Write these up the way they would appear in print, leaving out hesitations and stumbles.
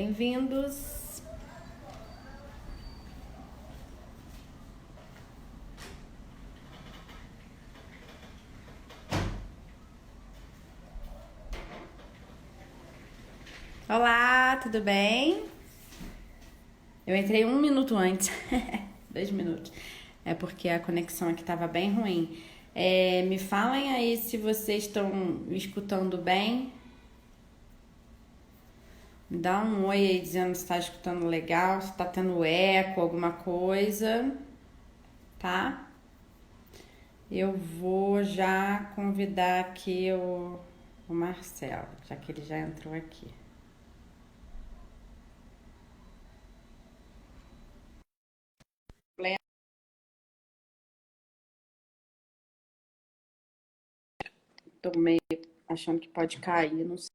Bem-vindos. Olá, tudo bem? Eu entrei 1 minuto antes, 2 minutos. É porque a conexão aqui estava bem ruim. Me falem aí se vocês estão me escutando bem. Me dá um oi aí dizendo se está escutando legal, se está tendo eco, alguma coisa, tá? Eu vou já convidar aqui o Marcelo, já que ele já entrou aqui. Tô meio achando que pode cair, não sei.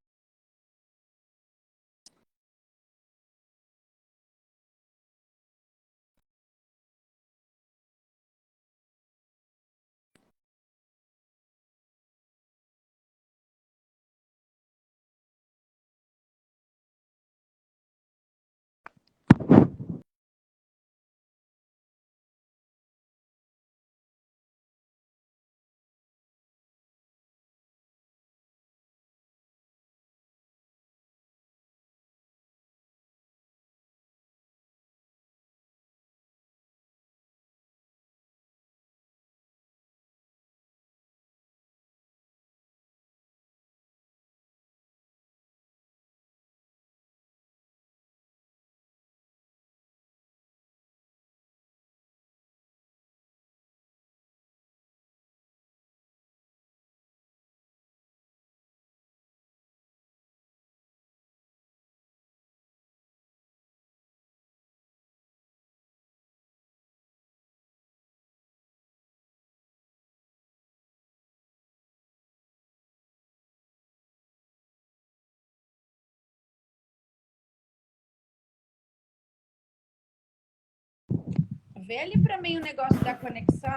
Vê ali pra mim o negócio da conexão.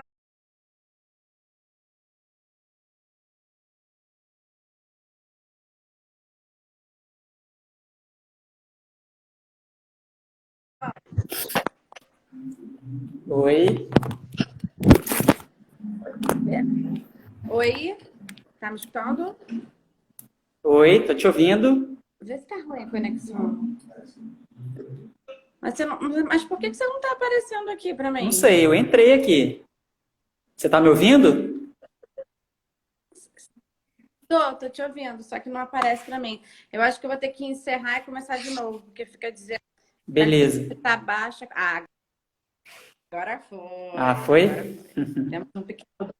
Oi. Oi, tá me escutando? Oi, tô te ouvindo. Vê se tá ruim a conexão. Mas por que você não tá aparecendo aqui pra mim? Não sei, eu entrei aqui. Você tá me ouvindo? Tô te ouvindo, só que não aparece pra mim. Eu acho que eu vou ter que encerrar e começar de novo, porque fica dizendo Beleza. que tá baixa. Ah, agora foi. Ah, foi? Agora foi. Temos um pequeno.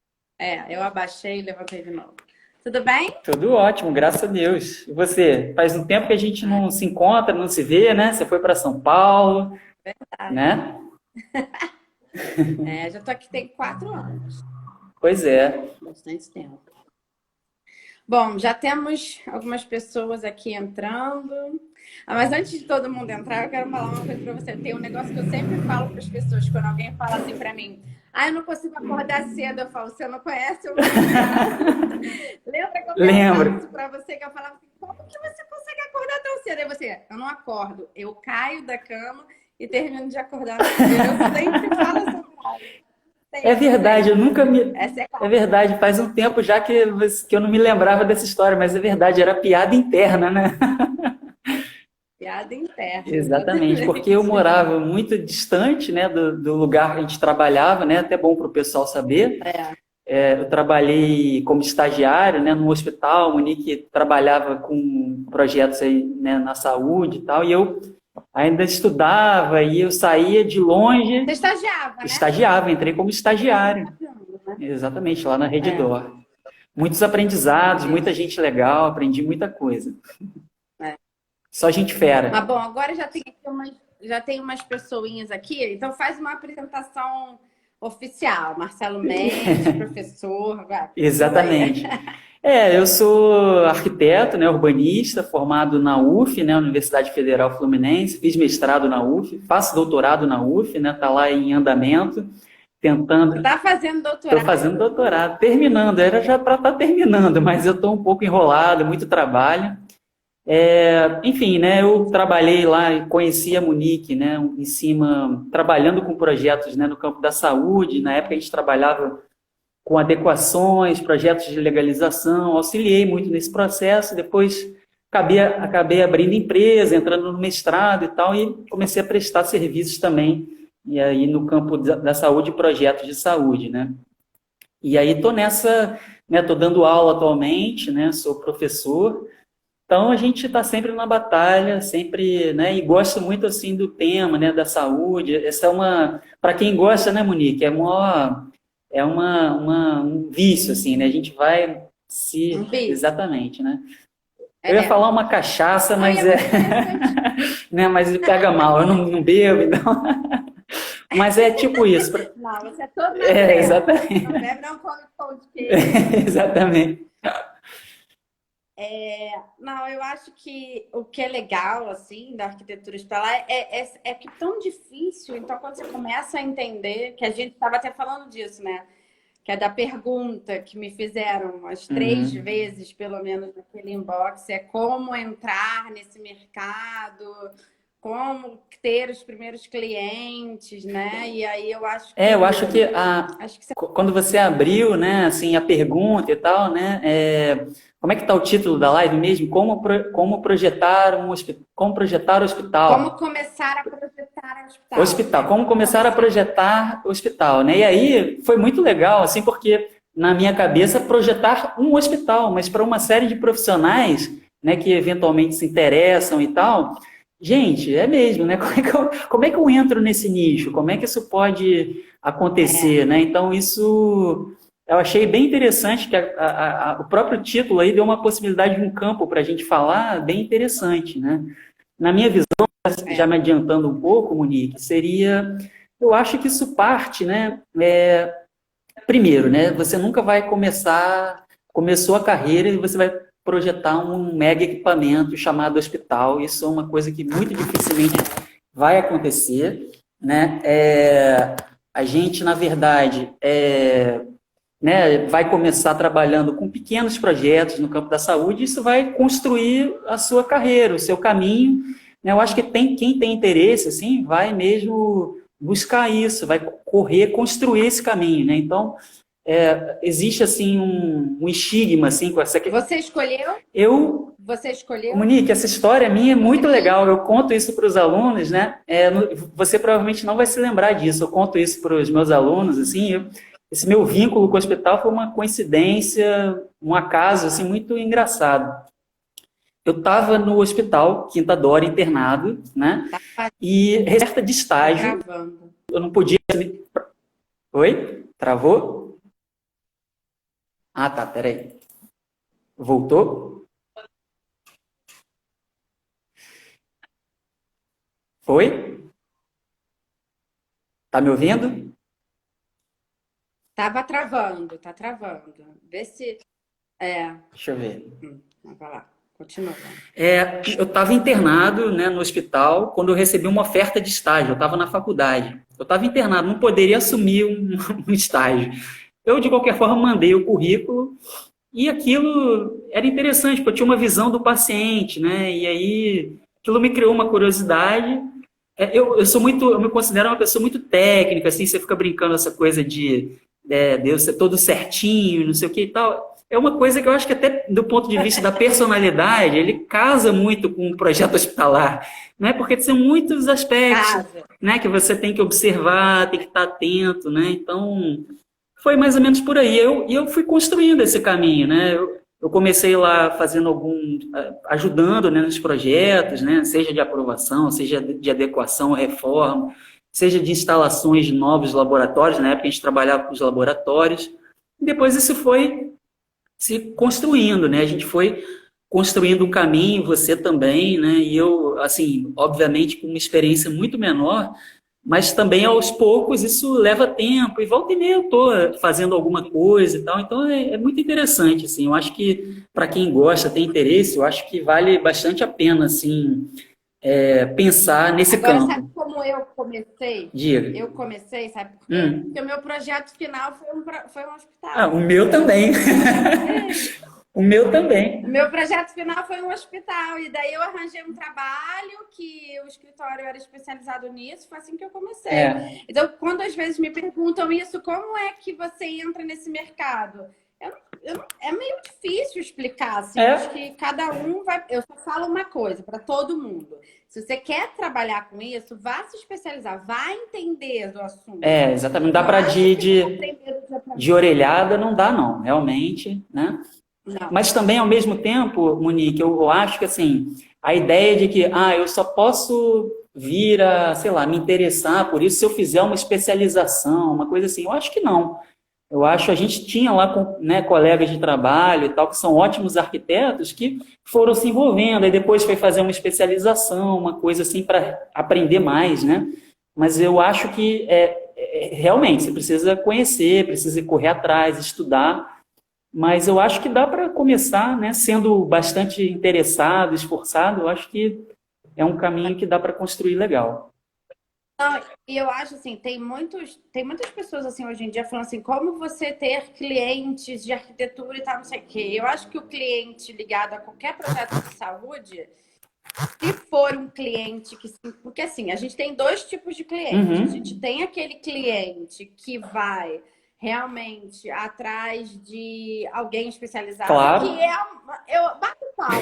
Eu abaixei e levantei de novo. Tudo bem? Tudo ótimo, graças a Deus. E você? Faz um tempo que a gente não se encontra, não se vê, né? Você foi para São Paulo, né? Já tô aqui tem 4 anos. Pois é. Bastante tempo. Bom, já temos algumas pessoas aqui entrando. Mas antes de todo mundo entrar, eu quero falar uma coisa para você. Tem um negócio que eu sempre falo para as pessoas, quando alguém fala assim para mim: eu não consigo acordar cedo. Eu falo: você não conhece o meu dia? Lembra que eu perguntava isso para você, que eu falava assim: como que você consegue acordar tão cedo? Aí você: eu não acordo. Eu caio da cama e termino de acordar. Eu sempre falo essa frase. É verdade, eu nunca me. Essa É verdade, faz um tempo já que eu não me lembrava dessa história, mas é verdade, era piada interna, né? piada interna. Exatamente, porque eu morava muito distante, né, do lugar que a gente trabalhava, né? Até bom para o pessoal saber. Eu trabalhei como estagiário, né, no hospital. Monique trabalhava com projetos aí, né, na saúde e tal, e eu ainda estudava e eu saía de longe. Você estagiava, né? Estagiava, entrei como estagiário. Exatamente, lá na Redditor. Muitos aprendizados, muita gente legal, aprendi muita coisa. Só gente fera. Mas bom, agora já tem umas pessoinhas aqui, então faz uma apresentação oficial. Marcelo Mendes, professor. Exatamente. Eu sou arquiteto, né, urbanista, formado na UF, né, Universidade Federal Fluminense, fiz mestrado na UF, faço doutorado na UF, né, tá lá em andamento, tentando... Você tá fazendo doutorado? Estou fazendo doutorado, terminando, era já para estar terminando, mas eu estou um pouco enrolado, muito trabalho. Enfim, né, eu trabalhei lá e conheci a Monique, né, em cima, trabalhando com projetos, né, no campo da saúde. Na época a gente trabalhava com adequações, projetos de legalização, auxiliei muito nesse processo. Depois acabei abrindo empresa, entrando no mestrado e tal, e comecei a prestar serviços também, e aí no campo da saúde, projetos de saúde, né. E aí estou nessa, né, estou dando aula atualmente, né, sou professor. Então a gente está sempre na batalha, sempre, né, e gosto muito assim do tema, né, da saúde. Essa é para quem gosta, né, Monique, um vício assim, né? A gente vai Um se beijo. exatamente, né? Eu ia falar uma cachaça, mas né, mas pega mal. Eu não bebo, então. Mas é tipo isso. Não, você é todo na terra. Exatamente. Não bebe, não come pão de queijo. Exatamente. Não, eu acho que o que é legal, assim, da arquitetura hospitalar é que é tão difícil. Então, quando você começa a entender, que a gente estava até falando disso, né? Que é da pergunta que me fizeram umas 3 vezes, pelo menos, naquele inbox, é como entrar nesse mercado, como ter os primeiros clientes, né? E aí eu acho que... Eu acho que quando você abriu, né, assim, a pergunta e tal, né, como é que está o título da live mesmo? Como projetar como projetar o hospital? Como começar a projetar o hospital. Como começar a projetar o hospital, né? E aí foi muito legal, assim, porque na minha cabeça projetar um hospital, mas para uma série de profissionais, né, que eventualmente se interessam e tal. Gente, é mesmo, né? Como é que eu entro nesse nicho? Como é que isso pode acontecer, né? Então, isso eu achei bem interessante, que o próprio título aí deu uma possibilidade de um campo para a gente falar bem interessante, né? Na minha visão, já me adiantando um pouco, Monique, eu acho que isso parte, né? Primeiro, né? Você nunca vai começou a carreira e você vai projetar um mega equipamento chamado hospital. Isso é uma coisa que muito dificilmente vai acontecer, né? A gente, na verdade, né, vai começar trabalhando com pequenos projetos no campo da saúde, e isso vai construir a sua carreira, o seu caminho, né? Eu acho que quem tem interesse, assim, vai mesmo buscar isso, vai construir esse caminho, né? Então, existe, assim, um estigma, assim, com essa... Você escolheu? Você escolheu? Monique, essa história minha é muito legal, eu conto isso para os alunos, né? Você provavelmente não vai se lembrar disso, eu conto isso para os meus alunos, assim, esse meu vínculo com o hospital foi uma coincidência, um acaso, assim, muito engraçado. Eu estava no hospital, Quinta Dora, internado, né? E reserva de estágio, eu não podia... Oi? Travou? Ah, tá, peraí. Voltou? Foi? Tá me ouvindo? Tava travando, tá travando. Vê se... Deixa eu ver. Vai lá, continua. Eu estava internado, né, no hospital quando eu recebi uma oferta de estágio. Eu estava na faculdade. Eu estava internado, não poderia assumir um estágio. Eu, de qualquer forma, mandei o currículo e aquilo era interessante, porque eu tinha uma visão do paciente, né? E aí aquilo me criou uma curiosidade. Eu me considero uma pessoa muito técnica, assim, você fica brincando essa coisa de Deus ser todo certinho, não sei o que e tal. É uma coisa que eu acho que até do ponto de vista da personalidade, ele casa muito com o projeto hospitalar, né? Porque são muitos aspectos, né, que você tem que observar, tem que estar atento, né? Então, foi mais ou menos por aí. E eu fui construindo esse caminho, né? Eu comecei lá ajudando, né, nos projetos, né, seja de aprovação, seja de adequação, reforma, seja de instalações de novos laboratórios. Na época a gente trabalhava com os laboratórios. E depois isso foi se construindo, né? A gente foi construindo um caminho, você também, né? E eu, assim, obviamente com uma experiência muito menor, mas também aos poucos isso leva tempo, e volta e meia eu estou fazendo alguma coisa e tal, então é muito interessante, assim. Eu acho que para quem gosta, tem interesse, eu acho que vale bastante a pena, assim, pensar nesse campo. Agora, sabe como eu comecei? Diga. Eu comecei, sabe por quê? Porque o meu projeto final foi um hospital. O meu também. O meu também. O meu projeto final foi um hospital, e daí eu arranjei um trabalho que o escritório era especializado nisso, foi assim que eu comecei. É. Então, quando às vezes me perguntam isso, como é que você entra nesse mercado? É meio difícil explicar, assim, acho que cada um vai... Eu só falo uma coisa para todo mundo. Se você quer trabalhar com isso, vá se especializar, vá entender do assunto. Exatamente. Não dá para de orelhada, não dá não, realmente, né? Não. Mas também, ao mesmo tempo, Monique, eu acho que, assim, a ideia de que, eu só posso vir a, sei lá, me interessar por isso se eu fizer uma especialização, uma coisa assim, eu acho que não. Eu acho, a gente tinha lá, né, colegas de trabalho e tal, que são ótimos arquitetos, que foram se envolvendo, aí depois foi fazer uma especialização, uma coisa assim, para aprender mais, né? Mas eu acho que, realmente, você precisa conhecer, precisa correr atrás, estudar, mas eu acho que dá para começar, né, sendo bastante interessado, esforçado, eu acho que é um caminho que dá para construir legal. Não, e eu acho assim, tem muitas pessoas assim hoje em dia falando assim, como você ter clientes de arquitetura e tal, não sei o quê. Eu acho que o cliente ligado a qualquer projeto de saúde, se for um cliente que... Porque assim, a gente tem dois tipos de clientes. A gente tem aquele cliente que vai realmente atrás de alguém especializado, claro. Que eu bato palma.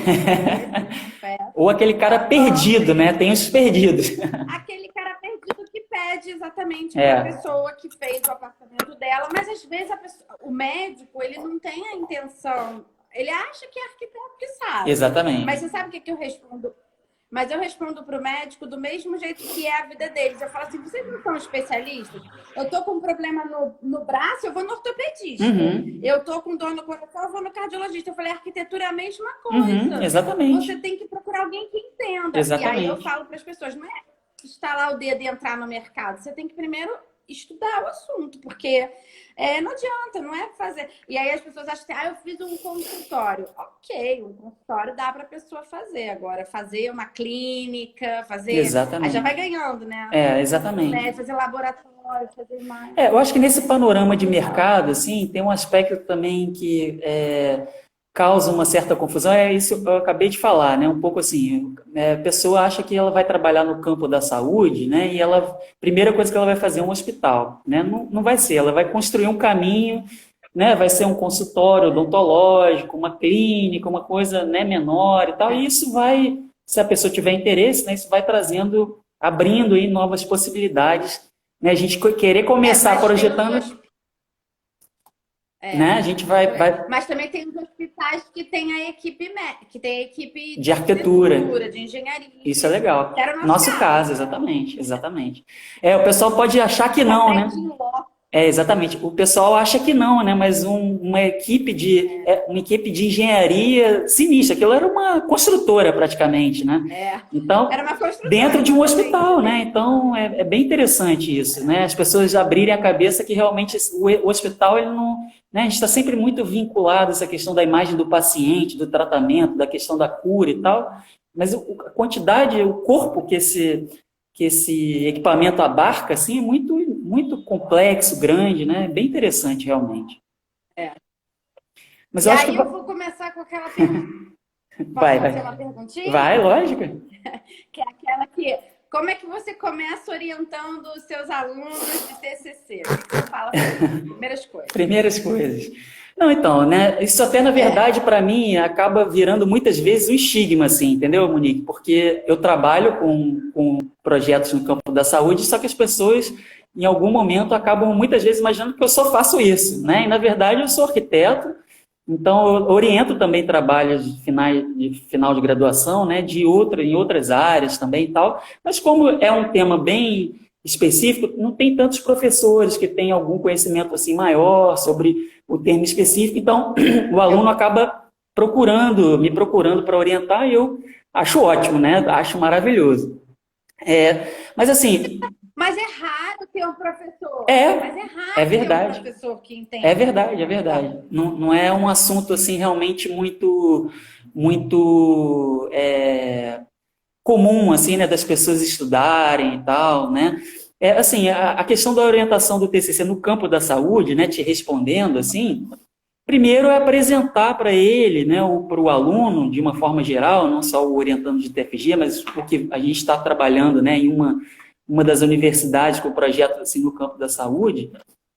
Ou aquele cara perdido, né? Tem os perdidos. Aquele cara perdido que pede exatamente para a pessoa que fez o apartamento dela, mas às vezes o médico, ele não tem a intenção, ele acha que é arquiteto que sabe. Exatamente. Mas você sabe o que eu respondo? Mas eu respondo para o médico do mesmo jeito que é a vida deles. Eu falo assim, vocês não são especialistas? Eu tô com um problema no braço, eu vou no ortopedista. Eu tô com dor no coração, eu vou no cardiologista. Eu falei, arquitetura é a mesma coisa. Exatamente. Você tem que procurar alguém que entenda. Exatamente. E aí eu falo para as pessoas, não é estalar o dedo e entrar no mercado. Você tem que primeiro estudar o assunto, porque não adianta, não é fazer... E aí as pessoas acham que, eu fiz um consultório. Ok, um consultório dá para a pessoa fazer. Agora, fazer uma clínica, fazer... Exatamente. Aí já vai ganhando, né? Exatamente. Fazer laboratório, fazer mais... Eu acho que nesse panorama de mercado, assim, tem um aspecto também que causa uma certa confusão, isso que eu acabei de falar, né? Um pouco assim, a pessoa acha que ela vai trabalhar no campo da saúde, né? E ela, primeira coisa que ela vai fazer é um hospital, né? Não vai ser, ela vai construir um caminho, né? Vai ser um consultório odontológico, uma clínica, uma coisa, né, menor e tal, e isso vai, se a pessoa tiver interesse, né, isso vai trazendo, abrindo aí novas possibilidades, né? A gente querer começar projetando... né? A gente vai... Mas também tem os hospitais que tem a equipe de arquitetura, de engenharia. Isso é legal. Nosso caso, exatamente. O pessoal pode achar que não, né? Exatamente. O pessoal acha que não, né? Mas uma equipe de engenharia sinistra. Aquilo era uma construtora, praticamente, né? Então, era uma construtora, dentro de um hospital, né? Então, é bem interessante isso, né? As pessoas abrirem a cabeça que realmente o hospital, ele não... né? A gente está sempre muito vinculado a essa questão da imagem do paciente, do tratamento, da questão da cura e tal. Mas a quantidade, o corpo que esse equipamento abarca, assim, é muito, muito complexo, grande, né? Bem interessante, realmente. Mas eu vou começar com aquela pergunta. Vai. Uma perguntinha? Vai, lógico. Que é aquela que... Como é que você começa orientando os seus alunos de TCC? O que você fala? Primeiras coisas. Não, então, né? Isso até, na verdade, para mim, acaba virando muitas vezes um estigma, assim, entendeu, Monique? Porque eu trabalho com projetos no campo da saúde, só que as pessoas, em algum momento, acabam muitas vezes imaginando que eu só faço isso, né? E, na verdade, eu sou arquiteto, então eu oriento também trabalhos de final de graduação, né? Em outras áreas também e tal. Mas como é um tema bem específico, não tem tantos professores que têm algum conhecimento assim maior sobre o termo específico, então o aluno acaba me procurando para orientar e eu acho ótimo, né? Acho maravilhoso. Mas assim... Mas é raro ter um professor. Mas é raro ter um professor que entende. É verdade. Não é um assunto assim realmente muito comum assim, né, das pessoas estudarem e tal, né? Assim, a questão da orientação do TCC no campo da saúde, né, te respondendo assim, primeiro é apresentar para ele, né, ou para o aluno, de uma forma geral, não só o orientando de TFG, mas porque a gente está trabalhando, né, em uma das universidades com o projeto assim, no campo da saúde,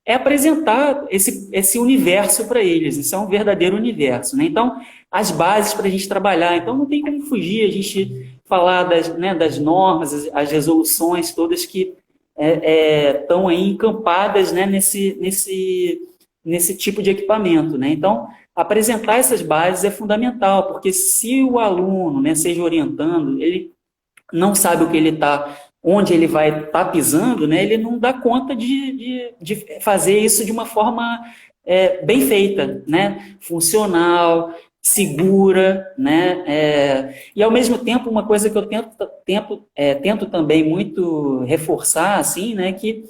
é apresentar esse universo para eles. Isso é um verdadeiro universo, né? Então, as bases para a gente trabalhar. Então, não tem como fugir a gente falar das normas, as resoluções todas que estão aí encampadas, né, nesse tipo de equipamento, né? Então, apresentar essas bases é fundamental, porque se o aluno, né, seja orientando, ele não sabe o que ele está, onde ele vai estar pisando, né, ele não dá conta de fazer isso de uma forma bem feita, né, funcional, segura, né, e ao mesmo tempo uma coisa que eu tento também muito reforçar, assim, né, que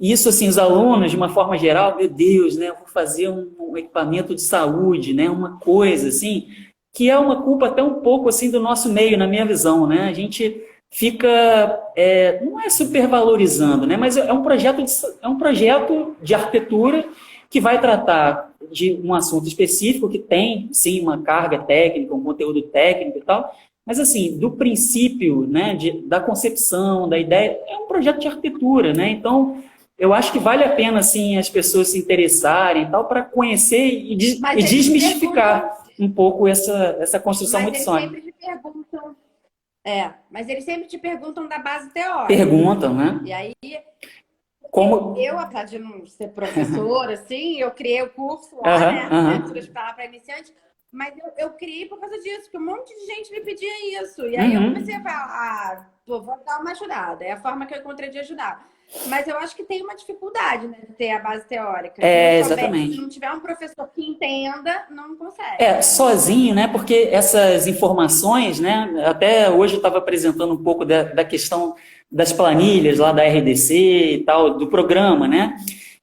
isso, assim, os alunos, de uma forma geral, meu Deus, né, eu vou fazer um equipamento de saúde, né, uma coisa, assim, que é uma culpa até um pouco, assim, do nosso meio, na minha visão, né, a gente fica, não é supervalorizando, né, mas é um projeto de arquitetura que vai tratar de um assunto específico que tem, sim, uma carga técnica, um conteúdo técnico e tal, mas, assim, do princípio, né, da concepção, da ideia, é um projeto de arquitetura, né, então eu acho que vale a pena, assim, as pessoas se interessarem e tal, para conhecer e desmistificar um pouco essa construção muito sólida. Sempre te perguntam. Mas eles sempre te perguntam da base teórica. Perguntam, né? E aí, como... eu, apesar de não ser professora, assim, eu criei o curso lá, né? Para iniciantes. Mas eu criei por causa disso, porque um monte de gente me pedia isso. E aí eu comecei a falar, vou dar uma ajudada. É a forma que eu encontrei de ajudar. Mas eu acho que tem uma dificuldade, né, de ter a base teórica. Exatamente. Se não tiver um professor que entenda, não consegue. Sozinho, né? Porque essas informações, né? Até hoje eu estava apresentando um pouco da questão das planilhas lá da RDC e tal, do programa, né?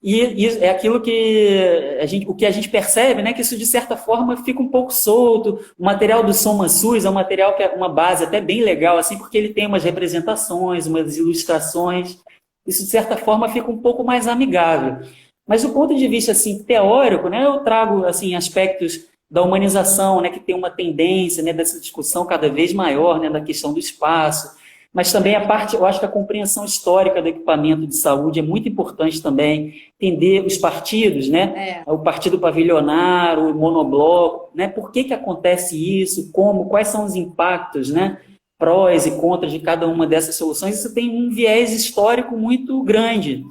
E é aquilo que o que a gente percebe, né? Que isso, de certa forma, fica um pouco solto. O material do Soma SUS é um material que é uma base até bem legal, assim, porque ele tem umas representações, umas ilustrações. Isso, de certa forma, fica um pouco mais amigável. Mas do ponto de vista assim, teórico, né, eu trago assim, aspectos da humanização, né, que tem uma tendência, né, dessa discussão cada vez maior, né, da questão do espaço. Mas também a parte, eu acho que a compreensão histórica do equipamento de saúde é muito importante também. Entender os partidos, né? O partido pavilionar, o monobloco, né? Por que acontece isso? Como? Quais são os impactos, né? Prós e contras de cada uma dessas soluções, isso tem um viés histórico muito grande,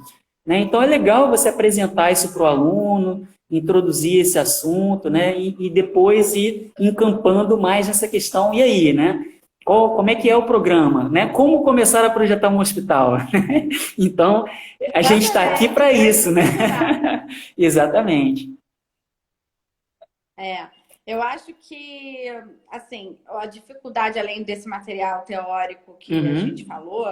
né? Então é legal você apresentar isso para o aluno, introduzir esse assunto, né? E depois ir encampando mais nessa questão. E aí, né? Como é que é o programa, né? Como começar a projetar um hospital? Então, a gente está aqui para isso, né? Exatamente. Eu acho que, assim, a dificuldade, além desse material teórico que a gente falou,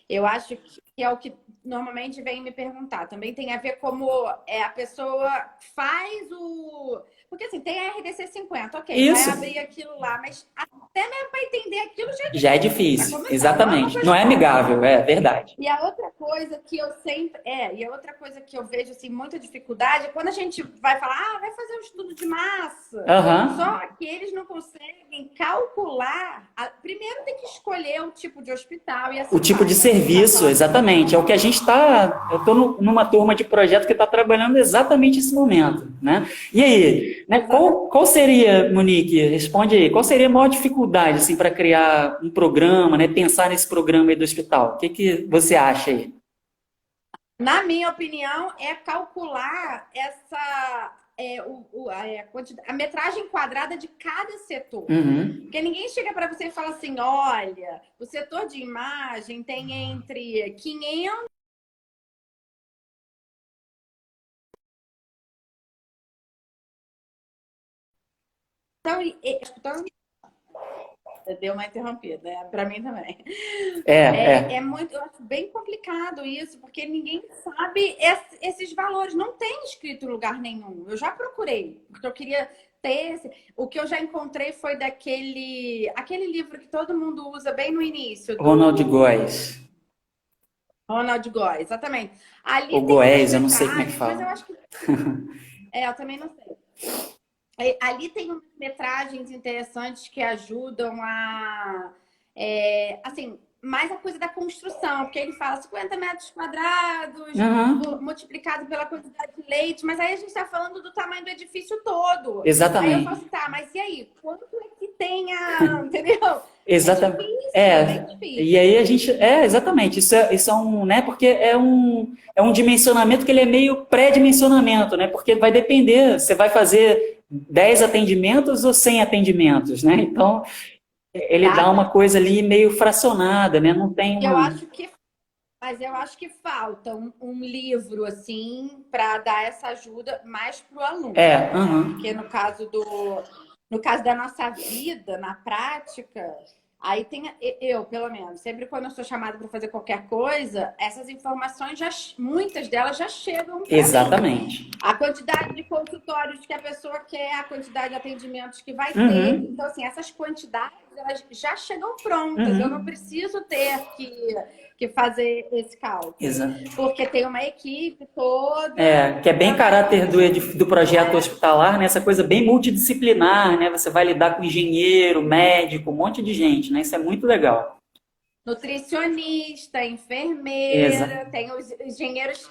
eu acho que é o que normalmente vem me perguntar. Também tem a ver como a pessoa faz o... Porque, assim, tem a RDC 50, ok, isso. Vai abrir aquilo lá, mas até mesmo para entender aquilo já é difícil. Exatamente. Não é amigável, é verdade. E a outra coisa que eu sempre... e a outra coisa que eu vejo, assim, muita dificuldade é quando a gente vai falar, vai fazer um estudo de massa. Só que eles não conseguem calcular... Primeiro tem que escolher o tipo de hospital e o tipo de serviço, exatamente. É o que a gente está... Eu estou numa turma de projeto que está trabalhando exatamente esse momento, né? E aí, né, qual seria, Monique, responde aí, qual seria a maior dificuldade, assim, para criar um programa, né, pensar nesse programa aí do hospital? O que você acha aí? Na minha opinião, é calcular a metragem quadrada de cada setor. Porque ninguém chega para você e fala assim, olha, o setor de imagem tem entre 500... Então, deu uma interrompida, né? Para mim também. É muito, eu acho bem complicado isso, porque ninguém sabe esses valores. Não tem escrito em lugar nenhum. Eu já procurei, porque eu queria ter o que eu já encontrei foi aquele livro que todo mundo usa bem no início. Ronald Góes. Ronald Góes, exatamente. Ali o Góes, eu não sei como é que fala. Mas eu acho que... eu também não sei. Ali tem umas metragens interessantes que ajudam a, assim, mais a coisa da construção, porque ele fala 50 metros quadrados, Uhum. multiplicado pela quantidade de leite, mas aí a gente está falando do tamanho do edifício todo. Aí eu falo Exatamente. assim, tá, mas e aí? Quanto é que tem a... Entendeu? Exatamente. É bem difícil. E aí a gente. Exatamente. Isso é um, né? Porque é um dimensionamento que ele é meio pré-dimensionamento, né? Porque vai depender, você vai fazer 10 atendimentos ou 100 atendimentos, né? Então, ele dá uma coisa ali meio fracionada, né? Não tem uma. Mas eu acho que falta um livro, assim, para dar essa ajuda mais para o aluno. Porque no caso da nossa vida, na prática, aí tem eu, pelo menos, sempre quando eu sou chamada para fazer qualquer coisa, essas informações, muitas delas já chegam para Exatamente. mim. A quantidade de consultórios que a pessoa quer, a quantidade de atendimentos que vai ter. Então, assim, essas quantidades, elas já chegam prontas. Eu não preciso ter que fazer esse cálculo. Exato. Porque tem uma equipe toda... que é bem caráter do projeto hospitalar, né? Essa coisa bem multidisciplinar, né? Você vai lidar com engenheiro, médico, um monte de gente, né? Isso é muito legal. Nutricionista, enfermeira, tem os engenheiros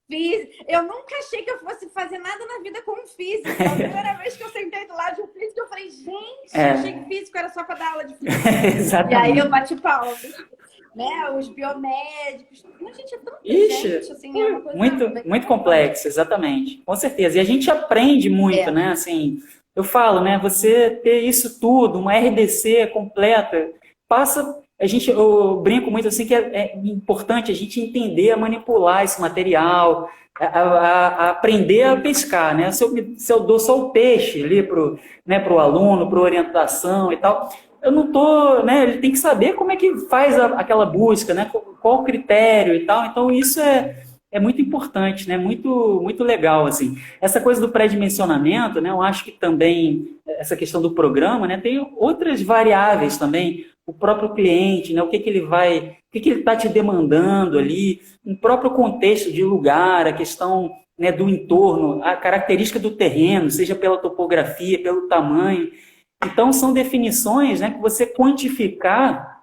físicos. Eu nunca achei que eu fosse fazer nada na vida com físico. A primeira vez que eu sentei do lado de um físico, eu falei, gente, achei que físico era só para dar aula de física. Exatamente. E aí eu bati palmas. Né? Os biomédicos. A gente é tão gente, assim, é uma coisa muito complexo, exatamente. Com certeza. E a gente aprende muito, né? Assim, eu falo, né? Você ter isso tudo, uma RDC completa, eu brinco muito assim que é importante a gente entender a manipular esse material, a aprender a pescar, né? Se eu dou só o peixe ali pro aluno, para orientação e tal, eu não tô, né? Ele tem que saber como é que faz aquela busca, né? Qual o critério e tal. Então isso é muito importante, né? Muito legal, assim. Essa coisa do pré-dimensionamento, né? Eu acho que também essa questão do programa, né? Tem outras variáveis também. O próprio cliente, né? O que ele está te demandando ali, o próprio contexto de lugar, a questão, né, do entorno, a característica do terreno, seja pela topografia, pelo tamanho. Então, são definições, né, que você quantificar,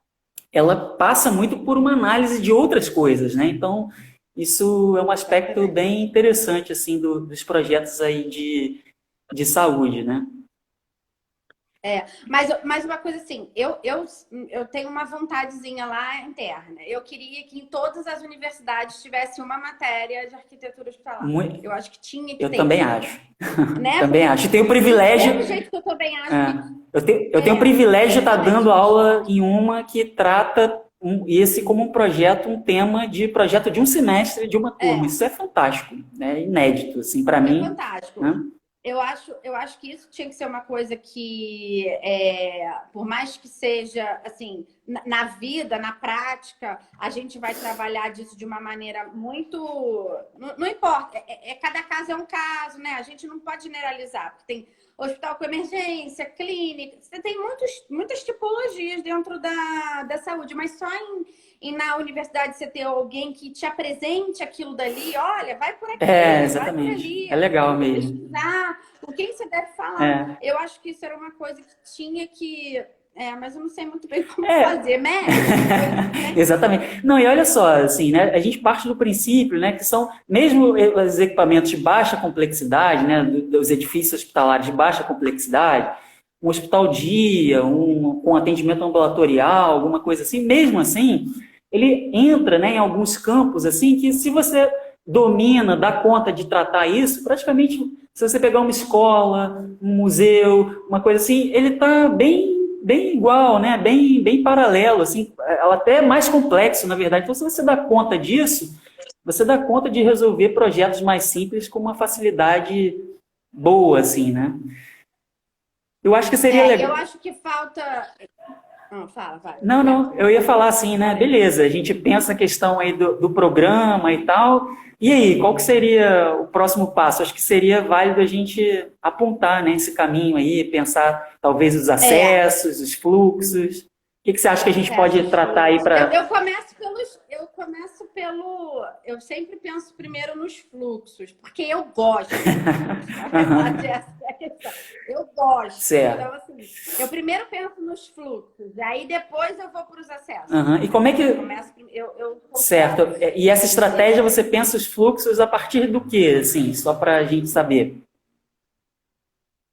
ela passa muito por uma análise de outras coisas, né? Então, isso é um aspecto bem interessante, assim, dos projetos aí de saúde, né? Mas uma coisa assim, eu tenho uma vontadezinha lá interna. Eu queria que em todas as universidades tivesse uma matéria de arquitetura hospitalar. Eu acho que tinha que ter. Eu também acho. Né? Também acho. Eu tenho o privilégio... Do jeito que eu também acho. Eu tenho o privilégio de estar dando aula em uma que trata esse como um projeto, um tema de projeto de um semestre de uma turma. Isso é fantástico, né? Inédito, assim, para mim. É fantástico. Né? Eu acho que isso tinha que ser uma coisa que, por mais que seja, assim, na vida, na prática, a gente vai trabalhar disso de uma maneira muito... Não importa, cada caso é um caso, né? A gente não pode generalizar, porque tem hospital com emergência, clínica, você tem muitas tipologias dentro da saúde, mas só na universidade você ter alguém que te apresente aquilo dali, olha, vai por aqui, exatamente. vai por ali. É legal mesmo. Pesquisar, com quem você deve falar. Eu acho que isso era uma coisa que tinha que... mas eu não sei muito bem como fazer, médico. Exatamente. Não, e olha só, assim, né? A gente parte do princípio, né, que são, mesmo os equipamentos de baixa complexidade, né, dos edifícios hospitalares de baixa complexidade, um hospital dia, com atendimento ambulatorial, alguma coisa assim, mesmo assim, ele entra, né, em alguns campos, assim, que se você domina, dá conta de tratar isso, praticamente, se você pegar uma escola, um museu, uma coisa assim, ele está bem igual, né? Bem paralelo, assim, ela até é mais complexo, na verdade. Então, se você dá conta disso, você dá conta de resolver projetos mais simples com uma facilidade boa, assim, né? Eu acho que seria legal. Eu acho que falta... vai. Não, eu ia falar assim, né? Beleza, a gente pensa a questão aí do programa e tal. E aí, qual que seria o próximo passo? Acho que seria válido a gente apontar, né, esse caminho aí, pensar talvez os acessos, os fluxos. que você acha que a gente Certo. pode tratar aí para... Eu sempre penso primeiro nos fluxos, porque eu gosto de fluxos. Na verdade, essa é a questão. Eu gosto. Certo. Então, assim, eu primeiro penso nos fluxos, aí depois eu vou para os acessos. E como é que... Certo. E essa estratégia, você pensa os fluxos a partir do quê, assim, só para a gente saber?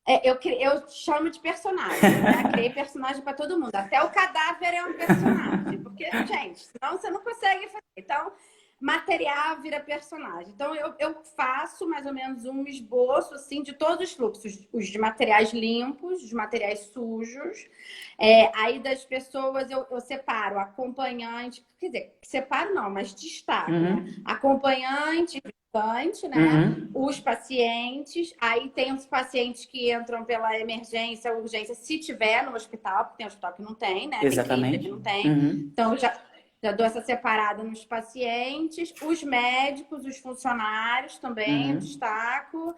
Eu chamo de personagem, né? Criei personagem para todo mundo. Até o cadáver é um personagem. Porque, gente, senão você não consegue fazer. Então, material vira personagem. Então, eu faço mais ou menos um esboço, assim, de todos os fluxos. Os de materiais limpos, os materiais sujos. Aí, das pessoas, eu separo acompanhante. Quer dizer, separo não, mas destaco, né? Acompanhante, né? Os pacientes, aí tem os pacientes que entram pela emergência, urgência, se tiver no hospital, porque tem hospital que não tem, né? Exatamente. Tem clínica que não tem. Então, já dou essa separada nos pacientes, os médicos, os funcionários também, eu destaco.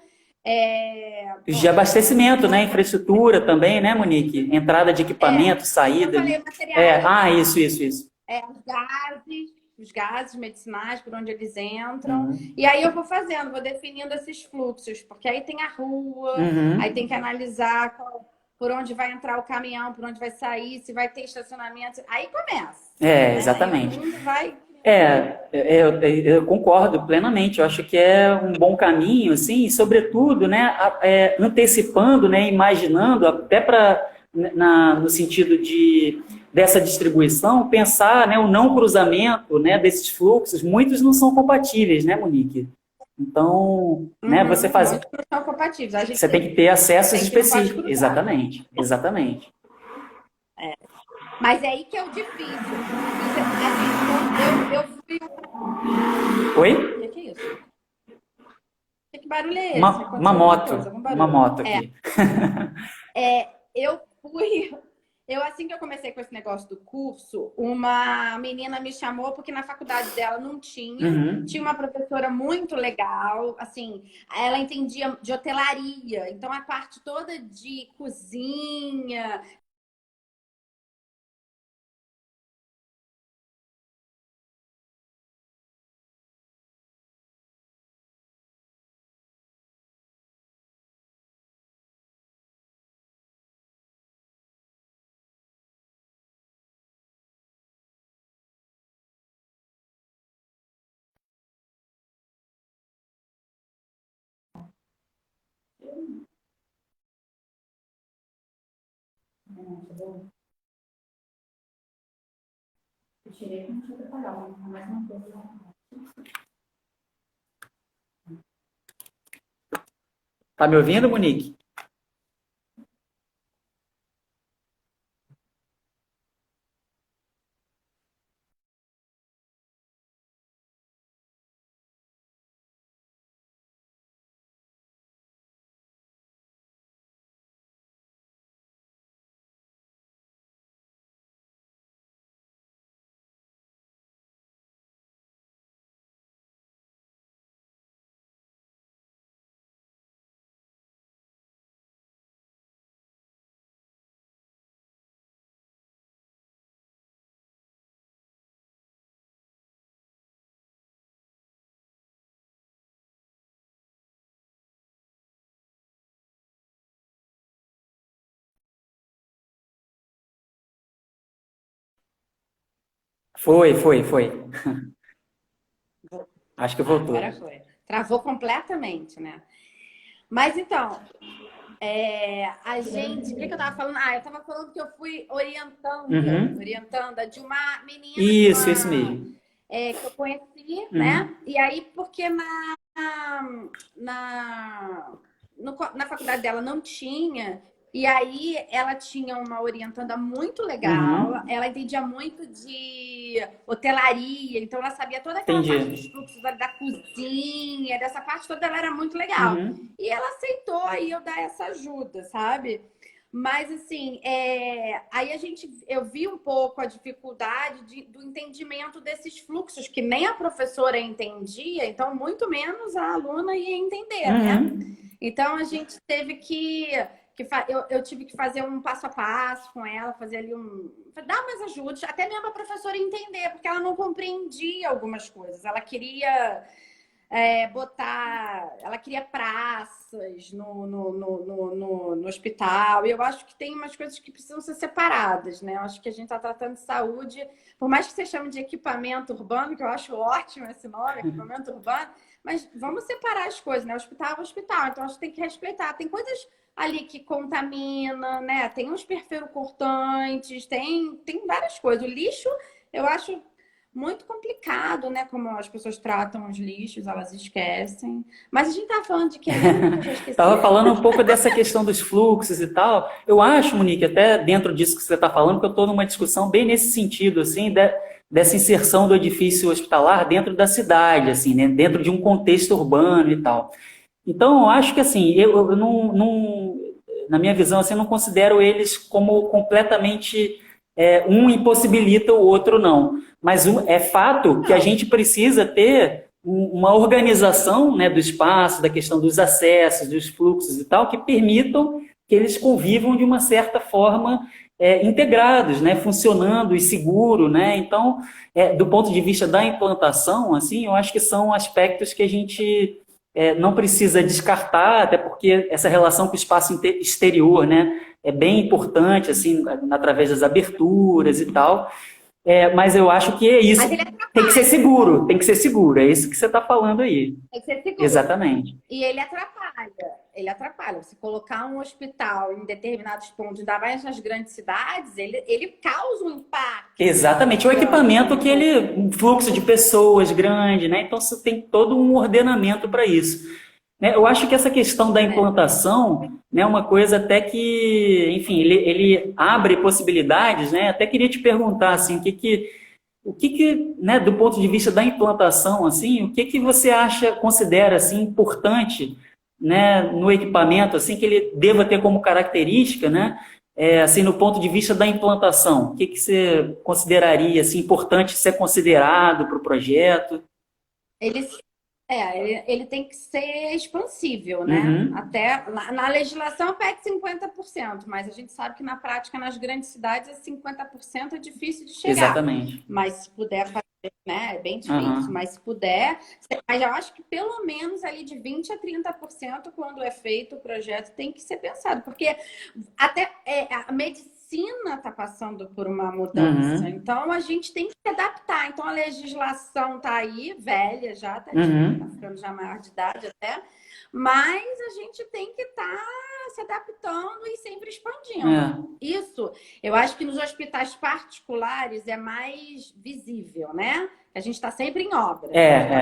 Os de abastecimento, né? Infraestrutura também, né, Monique? Entrada de equipamento, saída. Eu falei, materiais. Isso. Os gases medicinais, por onde eles entram. E aí eu vou fazendo, vou definindo esses fluxos, porque aí tem a rua, aí tem que analisar por onde vai entrar o caminhão, por onde vai sair, se vai ter estacionamento. Aí começa. Exatamente. Aí o mundo vai... Eu concordo plenamente. Eu acho que é um bom caminho, assim, e sobretudo, né, antecipando, né, imaginando, até no sentido dessa distribuição, pensar, né, o não cruzamento, né, desses fluxos. Muitos não são compatíveis, né, Monique? Então, né, você faz... Muitos não são compatíveis. Você tem que ter acessos específicos. Exatamente. Mas é aí que é o difícil. Eu fui... Oi? O que é isso? Que barulho é esse? Uma moto aqui. Assim que eu comecei com esse negócio do curso, uma menina me chamou porque na faculdade dela não tinha. Tinha uma professora muito legal, assim, ela entendia de hotelaria. Então, a parte toda de cozinha... Tá me ouvindo, Monique? Foi. Acho que voltou. Agora foi. Travou completamente, né? Mas então, a gente... O que eu tava falando? Eu tava falando que eu fui orientanda de uma menina... Isso mesmo. Que eu conheci, né? E aí, porque na faculdade dela não tinha... E aí, ela tinha uma orientanda muito legal, ela entendia muito de hotelaria, então ela sabia toda aquela parte dos fluxos da cozinha, dessa parte toda, ela era muito legal. E ela aceitou aí eu dar essa ajuda, sabe? Mas, assim, aí eu vi um pouco a dificuldade do entendimento desses fluxos, que nem a professora entendia, então muito menos a aluna ia entender, né? Então, a gente teve que eu tive que fazer um passo a passo com ela, fazer ali dar umas ajudas, até mesmo a professora entender, porque ela não compreendia algumas coisas. Ela queria ela queria praças no hospital, e eu acho que tem umas coisas que precisam ser separadas, né? Eu acho que a gente está tratando de saúde, por mais que você chame de equipamento urbano, que eu acho ótimo esse nome, equipamento urbano, mas vamos separar as coisas, né? Hospital é hospital, então a gente tem que respeitar. Tem coisas ali que contamina, né? Tem uns perfuro-cortantes, tem várias coisas. O lixo, eu acho muito complicado, né? Como as pessoas tratam os lixos, elas esquecem. Mas a gente tá falando de que eu já esqueci. Estava falando um pouco dessa questão dos fluxos e tal. Eu acho, Monique, até dentro disso que você está falando, que eu estou numa discussão bem nesse sentido, assim, dessa inserção do edifício hospitalar dentro da cidade, assim, né? Dentro de um contexto urbano e tal. Então, eu acho que, assim, eu não, na minha visão, assim, eu não considero eles como completamente um impossibilita o outro, não. Mas é fato que a gente precisa ter uma organização, né, do espaço, da questão dos acessos, dos fluxos e tal, que permitam que eles convivam de uma certa forma integrados, né, funcionando e seguro, né? Então, do ponto de vista da implantação, assim, eu acho que são aspectos que a gente não precisa descartar, até porque essa relação com o espaço exterior, né, é bem importante, assim, através das aberturas e tal. Mas eu acho que é isso. Tem que ser seguro, é isso que você está falando aí. Tem que ser seguro. Exatamente. E ele atrapalha. Se colocar um hospital em determinados pontos, ainda mais nas grandes cidades, ele causa um impacto. Exatamente. O equipamento um fluxo de pessoas grande, né? Então você tem todo um ordenamento para isso. Né? Eu acho que essa questão da implantação é uma coisa até que, enfim, ele abre possibilidades, né? Até queria te perguntar, assim, o que, né, do ponto de vista da implantação, assim, o que você considera, assim, importante, né, no equipamento, assim, que ele deva ter como característica, né, assim, no ponto de vista da implantação? O que você consideraria, assim, importante ser considerado para o projeto? Ele tem que ser expansível, né? Uhum. Até na legislação pede 50%, mas a gente sabe que na prática, nas grandes cidades, 50% é difícil de chegar. Exatamente. Mas se puder fazer, né? É bem difícil, mas se puder. Mas eu acho que pelo menos ali de 20% a 30%, quando é feito o projeto, tem que ser pensado. Porque até a medicina está passando por uma mudança. Então, a gente tem que se adaptar. Então, a legislação está aí, velha já, está ficando já maior de idade até, mas a gente tem que estar se adaptando e sempre expandindo. Isso, eu acho que nos hospitais particulares é mais visível, né? A gente está sempre em obra,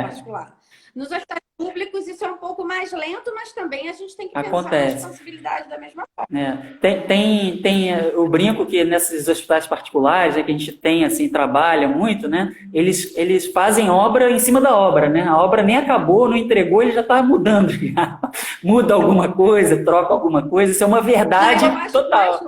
particular. Nos hospitais públicos isso é um pouco mais lento, mas também a gente tem que pensar na responsabilidade da mesma forma. Eu brinco que nesses hospitais particulares, que a gente tem, assim, trabalha muito, né? Eles fazem obra em cima da obra, né? A obra nem acabou, não entregou, ele já está mudando. Muda alguma coisa, troca alguma coisa, isso é uma verdade total.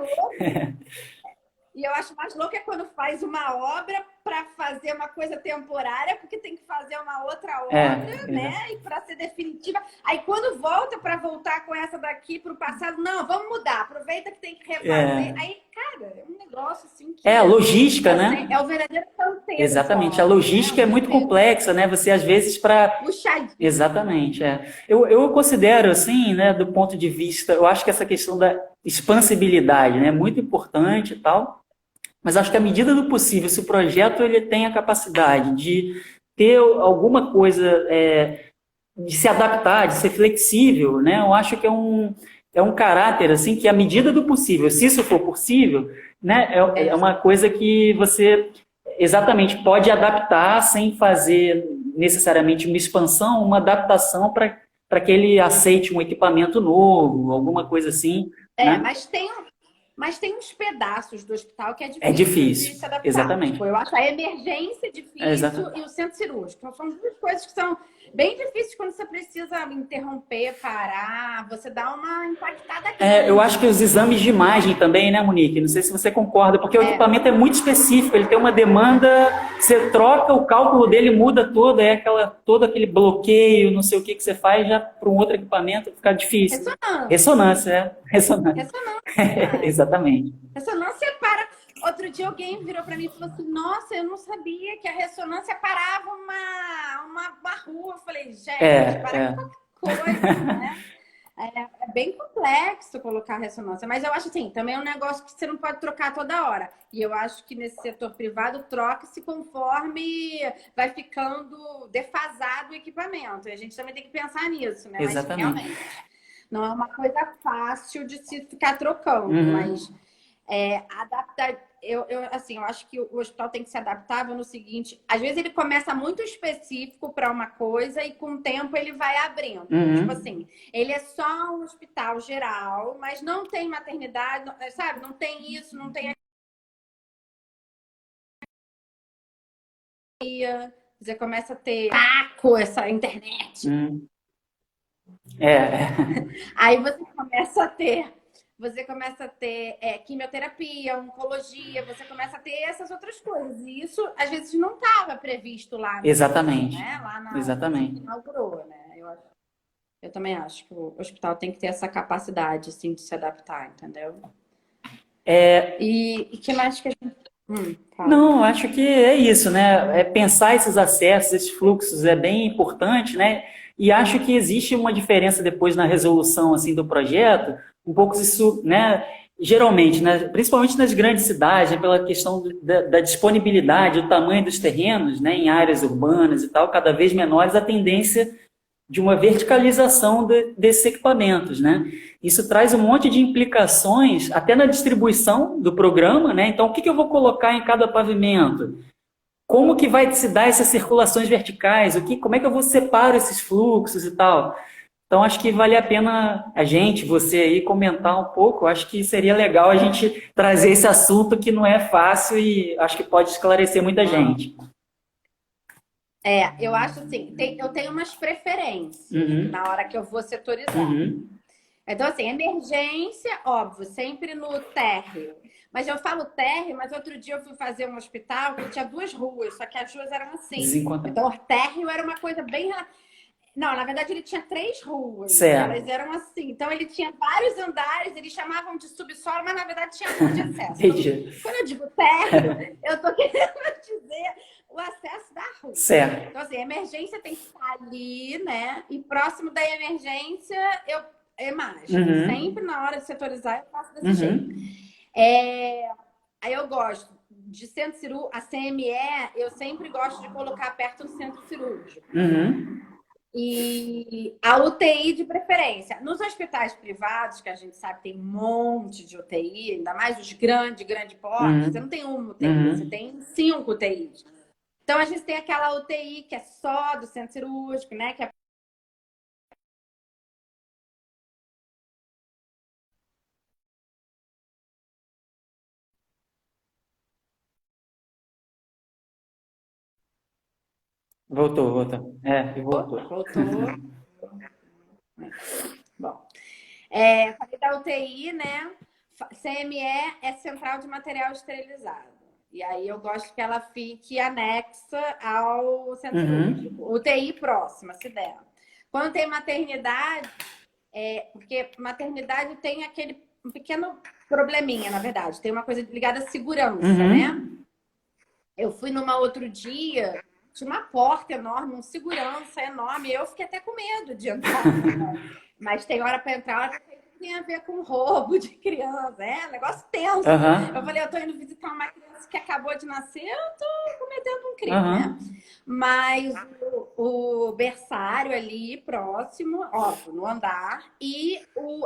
E eu acho mais louco quando faz uma obra para fazer uma coisa temporária, porque tem que fazer uma outra obra, né? E para ser definitiva. Aí quando voltar com essa daqui para o passado, não, vamos mudar, aproveita que tem que refazer. Aí, cara, é um negócio assim que... a logística, né? É o verdadeiro canteiro. Exatamente, a logística é muito complexa, né? Você, às vezes, Puxadinho. Exatamente, Eu considero, assim, né, do ponto de vista... Eu acho que essa questão da expansibilidade, né, é muito importante e tal. Mas acho que à medida do possível, se o projeto ele tem a capacidade de ter alguma coisa, de se adaptar, de ser flexível, né? Eu acho que é um caráter assim que à medida do possível, se isso for possível, né? É uma coisa que você exatamente pode adaptar sem fazer necessariamente uma expansão, uma adaptação para que ele aceite um equipamento novo, alguma coisa assim. Né? Mas tem uns pedaços do hospital que é É difícil difícil, de se adaptar. exatamente. Tipo, eu acho a emergência difícil e o centro cirúrgico. Então, são duas coisas que são bem difíceis quando você precisa interromper, parar, você dá uma impactada grande. Eu acho que os exames de imagem também, né, Monique? Não sei se você concorda, porque o equipamento é muito específico, ele tem uma demanda, você troca, o cálculo dele muda todo, todo aquele bloqueio, não sei o que você faz, já para um outro equipamento fica difícil. Ressonância. Exatamente. Ressonância para... Outro dia alguém virou para mim e falou assim, nossa, eu não sabia que a ressonância parava uma rua. Eu falei, gente, para qualquer coisa, né? É bem complexo colocar ressonância, mas eu acho assim, também é um negócio que você não pode trocar toda hora. E eu acho que nesse setor privado troca-se conforme vai ficando defasado o equipamento. E a gente também tem que pensar nisso, né? Exatamente. Mas realmente não é uma coisa fácil de se ficar trocando, mas adaptar. Eu acho que o hospital tem que ser adaptável no seguinte, às vezes ele começa muito específico para uma coisa e com o tempo ele vai abrindo. Tipo assim, ele é só um hospital geral, mas não tem maternidade, sabe? Não tem isso, não tem aquilo. Você começa a ter essa internet. Aí você começa a ter quimioterapia, oncologia, você começa a ter essas outras coisas. E isso, às vezes, não estava previsto lá. Exatamente. Né? Lá Exatamente. inaugurou, né? Eu também acho que o hospital tem que ter essa capacidade, assim, de se adaptar, entendeu? E que mais que a gente... Não, acho que é isso, né? Pensar esses acessos, esses fluxos é bem importante, né? E acho que existe uma diferença depois na resolução assim do projeto, um pouco isso, né? Geralmente, né? Principalmente nas grandes cidades, né? Pela questão da disponibilidade, do tamanho dos terrenos, né? Em áreas urbanas e tal, cada vez menores, a tendência de uma verticalização desses equipamentos, né? Isso traz um monte de implicações até na distribuição do programa, né? Então, o que eu vou colocar em cada pavimento? Como que vai se dar essas circulações verticais? Como é que eu vou separar esses fluxos e tal? Então, acho que vale a pena você aí, comentar um pouco. Acho que seria legal a gente trazer esse assunto que não é fácil e acho que pode esclarecer muita gente. Eu acho assim, eu tenho umas preferências na hora que eu vou setorizar. Então, assim, emergência, óbvio, sempre no térreo. Mas eu falo térreo, mas outro dia eu fui fazer um hospital que tinha 2 ruas, só que as ruas eram assim. Então, o térreo era uma coisa bem... Não, na verdade ele tinha 3 ruas. Certo. Elas eram assim. Então, ele tinha vários andares, eles chamavam de subsolo, mas na verdade tinha rua de acesso. Então, quando eu digo térreo, eu tô querendo dizer o acesso da rua. Certo. Então, assim, a emergência tem que estar ali, né? E próximo da emergência, eu imagino. Sempre na hora de setorizar, eu faço desse jeito. Aí eu gosto de centro cirúrgico, a CME, eu sempre gosto de colocar perto do centro cirúrgico. E a UTI de preferência. Nos hospitais privados, que a gente sabe tem um monte de UTI, ainda mais os grande porte, você não tem uma UTI, você tem 5 UTIs. Então, a gente tem aquela UTI que é só do centro cirúrgico, né? Que é... Voltou. Voltou. Bom, falei da UTI, né? CME é Central de Material Esterilizado. E aí eu gosto que ela fique anexa ao centro cirúrgico. UTI próxima, se der. Quando tem maternidade, porque maternidade tem aquele pequeno probleminha, na verdade. Tem uma coisa ligada à segurança, né? Eu fui numa outro dia, tinha uma porta enorme, um segurança enorme. Eu fiquei até com medo de entrar. Né? Mas tem hora para entrar, hora que tem a ver com roubo de criança. Negócio tenso. Eu falei, eu tô indo visitar uma criança que acabou de nascer, eu tô cometendo um crime, né? Mas o berçário ali próximo, óbvio, no andar, e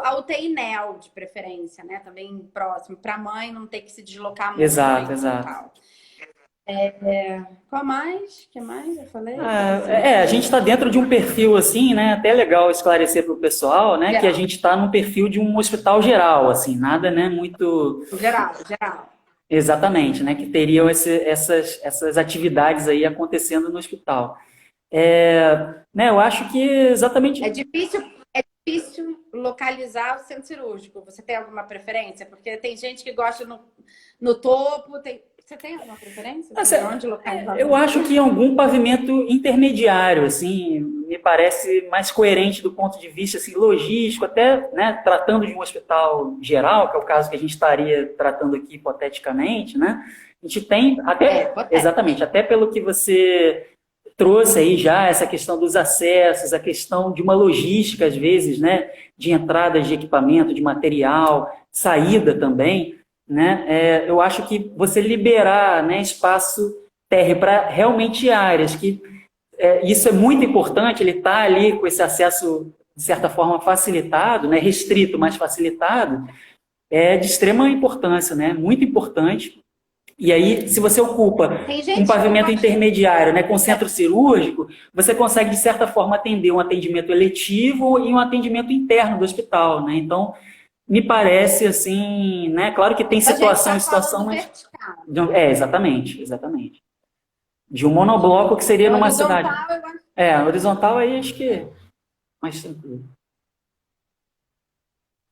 a UTI NEL, de preferência, né? Também próximo, para a mãe não ter que se deslocar muito. Exato. Tal. Qual mais? Que mais eu falei? A gente está dentro de um perfil assim, né? Até legal esclarecer para o pessoal, né? Que a Geral. gente está num perfil de um hospital geral, assim, nada, né? Muito Geral. exatamente, né? Que teriam essas atividades aí acontecendo no hospital. Né? Eu acho que exatamente. É difícil localizar o centro cirúrgico. Você tem alguma preferência? Porque tem gente que gosta no topo. Você tem alguma preferência? Onde localizar? Eu acho que algum pavimento intermediário, assim, me parece mais coerente do ponto de vista assim, logístico, até, né, tratando de um hospital geral, que é o caso que a gente estaria tratando aqui hipoteticamente, né? A gente tem até, exatamente, até pelo que você trouxe aí já essa questão dos acessos, a questão de uma logística às vezes, né, de entradas de equipamento, de material, saída também. Né? Eu acho que você liberar, né, espaço térreo para realmente áreas que isso é muito importante, ele está ali com esse acesso, de certa forma, facilitado, né, restrito, mas facilitado, é de extrema importância, né, muito importante. E aí, se você ocupa um pavimento intermediário, né, com centro cirúrgico, você consegue, de certa forma, atender um atendimento eletivo e um atendimento interno do hospital, né? Então, me parece assim, né? Claro que tem situação e situação, mas. Exatamente. De um monobloco que seria numa cidade. Horizontal aí acho que mais tranquilo.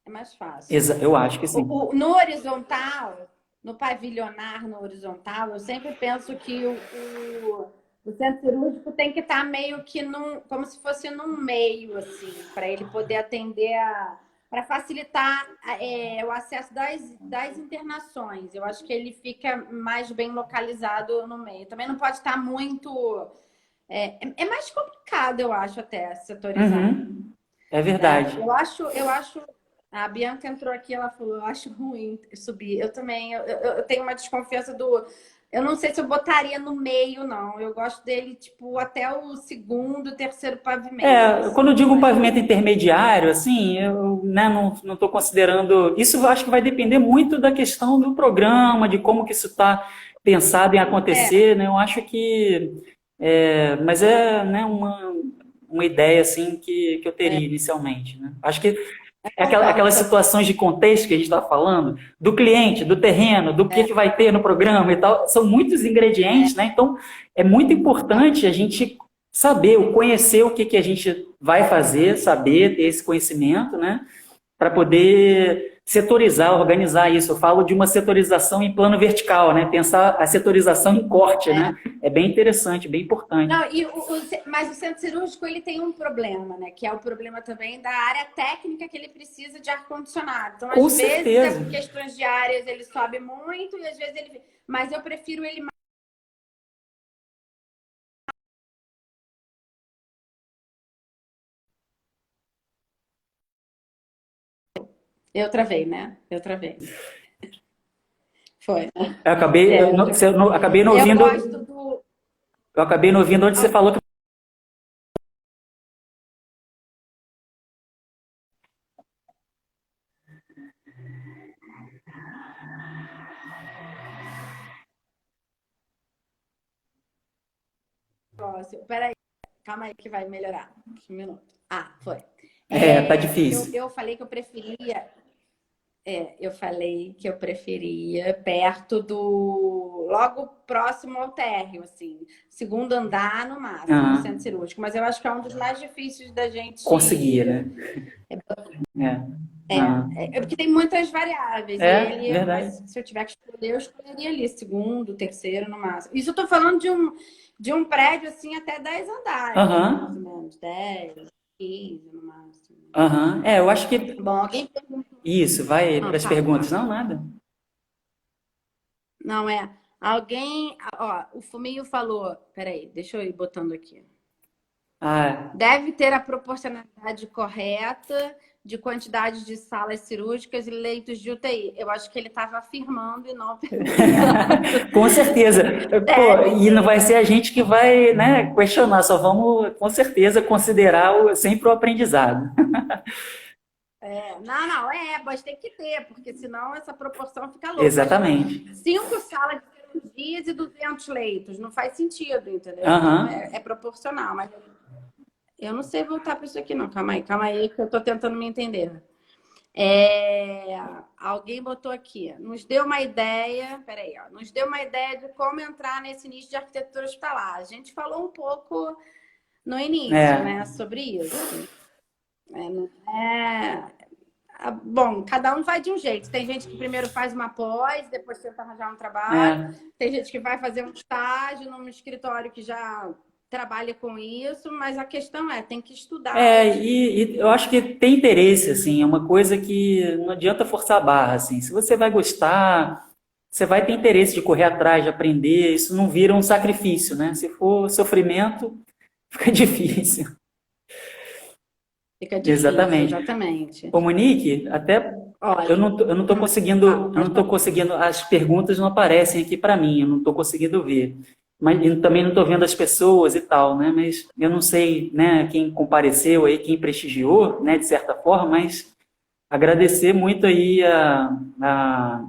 É mais fácil. Eu acho que sim. No horizontal, no pavilionar, no horizontal, eu sempre penso que o centro cirúrgico tem que estar meio que como se fosse num meio, assim, para ele poder atender para facilitar o acesso das internações. Eu acho que ele fica mais bem localizado no meio. Também não pode estar muito... É mais complicado, eu acho, até setorizar. Uhum. É verdade. Eu acho... A Bianca entrou aqui, ela falou, eu acho ruim subir. Eu também, eu tenho uma desconfiança eu não sei se eu botaria no meio, não. Eu gosto dele, tipo, até o segundo, terceiro pavimento. Quando eu digo um pavimento intermediário, assim, eu, né, não estou considerando... Isso eu acho que vai depender muito da questão do programa, de como que isso está pensado em acontecer, né? Eu acho que... mas né, uma ideia, assim, que eu teria inicialmente, né? Acho que aquelas situações de contexto que a gente está falando, do cliente, do terreno, do que vai ter no programa e tal, são muitos ingredientes, né? Então, é muito importante a gente saber, conhecer o que a gente vai fazer, saber ter esse conhecimento, né? Para poder setorizar, organizar isso. Eu falo de uma setorização em plano vertical, né? Pensar a setorização em corte, né? É bem interessante, bem importante. Não, mas o centro cirúrgico ele tem um problema, né? Que é o problema também da área técnica que ele precisa de ar-condicionado. Então, às vezes, por questões de áreas, ele sobe muito e às vezes ele... Mas eu prefiro ele mais... Eu travei, né? Foi. Eu acabei não ouvindo. Eu acabei não ouvindo onde você falou que. Peraí, calma aí que vai melhorar. Um minuto. Foi. Tá difícil. Eu falei que eu preferia. Eu falei que eu preferia perto logo próximo ao térreo, assim, segundo andar no máximo, no centro cirúrgico. Mas eu acho que é um dos mais difíceis da gente conseguir, né? Porque tem muitas variáveis. Verdade. Mas se eu tiver que escolher, eu escolheria ali, segundo, terceiro, no máximo. Isso eu tô falando de um prédio, assim, até 10 andares, mais ou menos, 10, 15 no máximo. Eu acho que... Bom, alguém pergunta... Isso, vai para as perguntas. Não, nada. Não, alguém... Ó, o Fuminho falou... Peraí, deixa eu ir botando aqui. Deve ter a proporcionalidade correta de quantidade de salas cirúrgicas e leitos de UTI. Eu acho que ele estava afirmando e não perguntando. Com certeza. E não vai ser a gente que vai, né, questionar, só vamos, com certeza, considerar sempre o aprendizado. Mas tem que ter, porque senão essa proporção fica louca. Exatamente. 5 salas de cirurgias e 200 leitos. Não faz sentido, entendeu? Aham. Então, é proporcional. Mas eu não sei voltar para isso aqui, não. Calma aí, que eu estou tentando me entender. Alguém botou aqui, nos deu uma ideia, peraí, ó, nos deu uma ideia de como entrar nesse nicho de arquitetura hospitalar. A gente falou um pouco no início, né, sobre isso. Bom, cada um vai de um jeito. Tem gente que primeiro faz uma pós, depois tenta arranjar um trabalho. Tem gente que vai fazer um estágio num escritório que já trabalha com isso, mas a questão tem que estudar. E eu acho que tem interesse, assim, é uma coisa que não adianta forçar a barra, assim. Se você vai gostar, você vai ter interesse de correr atrás, de aprender, isso não vira um sacrifício, né? Se for sofrimento, fica difícil. Fica difícil, exatamente. Ô, Monique, até olha, eu não tô conseguindo, as perguntas não aparecem aqui para mim, eu não tô conseguindo ver. Mas eu também não estou vendo as pessoas e tal, né? Mas eu não sei, né, quem compareceu aí, quem prestigiou, né, de certa forma, mas agradecer muito aí a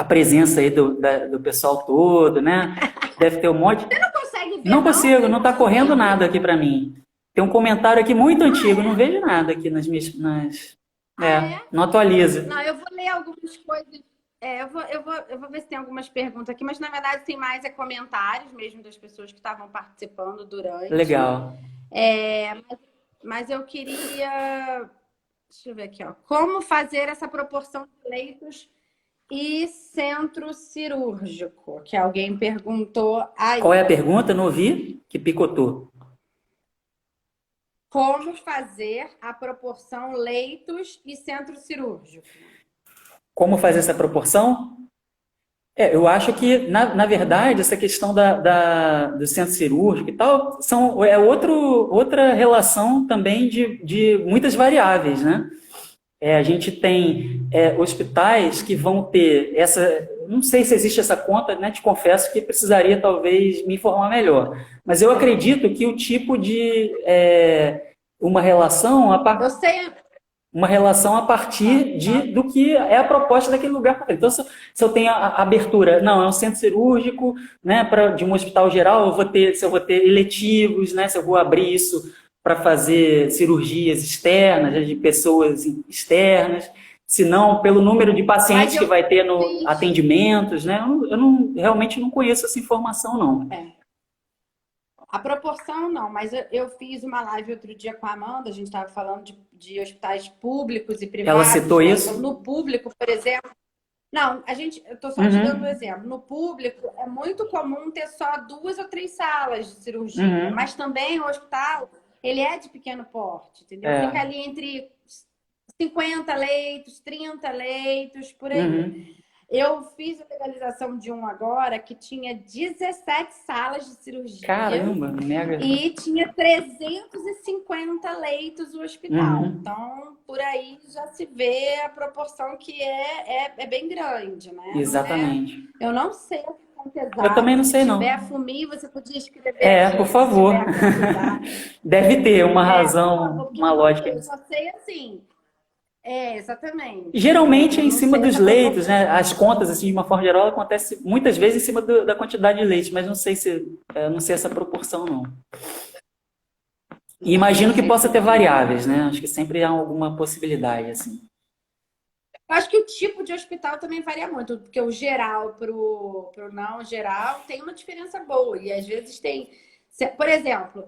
presença aí do pessoal todo, né? Deve ter um monte. Você não consegue ver? Não consigo, não está correndo nada aqui para mim. Tem um comentário aqui muito antigo, não vejo nada aqui nas minhas. Não atualiza. Não, eu vou ler algumas coisas. Eu vou ver se tem algumas perguntas aqui, mas na verdade tem mais comentários mesmo das pessoas que estavam participando durante. Legal. Mas eu queria. Deixa eu ver aqui, ó. Como fazer essa proporção de leitos e centro cirúrgico? Que alguém perguntou aí. Qual é a pergunta? Não ouvi? Que picotou. Como fazer a proporção leitos e centro cirúrgico? Como fazer essa proporção? Eu acho que, na verdade, essa questão do centro cirúrgico e tal outra relação também de muitas variáveis, né? A gente tem hospitais que vão ter essa... Não sei se existe essa conta, né? Te confesso que precisaria talvez me informar melhor. Mas eu acredito que o tipo de... uma relação uma relação a partir do que é a proposta daquele lugar. Então, se eu tenho a abertura, não, é um centro cirúrgico, né, de um hospital geral, se eu vou ter eletivos, né, se eu vou abrir isso para fazer cirurgias externas, de pessoas externas, se não, pelo número de pacientes que vai ter no atendimentos, né, realmente não conheço essa informação, não. A proporção não, mas eu fiz uma live outro dia com a Amanda, a gente estava falando de hospitais públicos e privados. Ela citou isso? Então, no público, por exemplo... Não, eu estou só te dando um exemplo. No público, é muito comum ter só 2 ou 3 salas de cirurgia, mas também o hospital, ele é de pequeno porte, entendeu? Fica ali entre 50 leitos, 30 leitos, por aí. Eu fiz a legalização de um agora que tinha 17 salas de cirurgia. Caramba, mega. E tinha 350 leitos no hospital. Então, por aí já se vê a proporção que é bem grande, né? Exatamente. Eu não sei a conta exata. Eu também não sei, não. Se tiver a FUMI, você podia escrever. Por favor. Deve ter uma razão, uma lógica. Eu só sei assim... exatamente. Geralmente é em cima dos leitos, né? As contas, assim, de uma forma geral, acontece muitas vezes em cima da quantidade de leitos, mas não sei essa proporção, não. E imagino que possa ter variáveis, né? Acho que sempre há alguma possibilidade, assim. Eu acho que o tipo de hospital também varia muito, porque o geral pro não geral tem uma diferença boa. E às vezes tem... Por exemplo,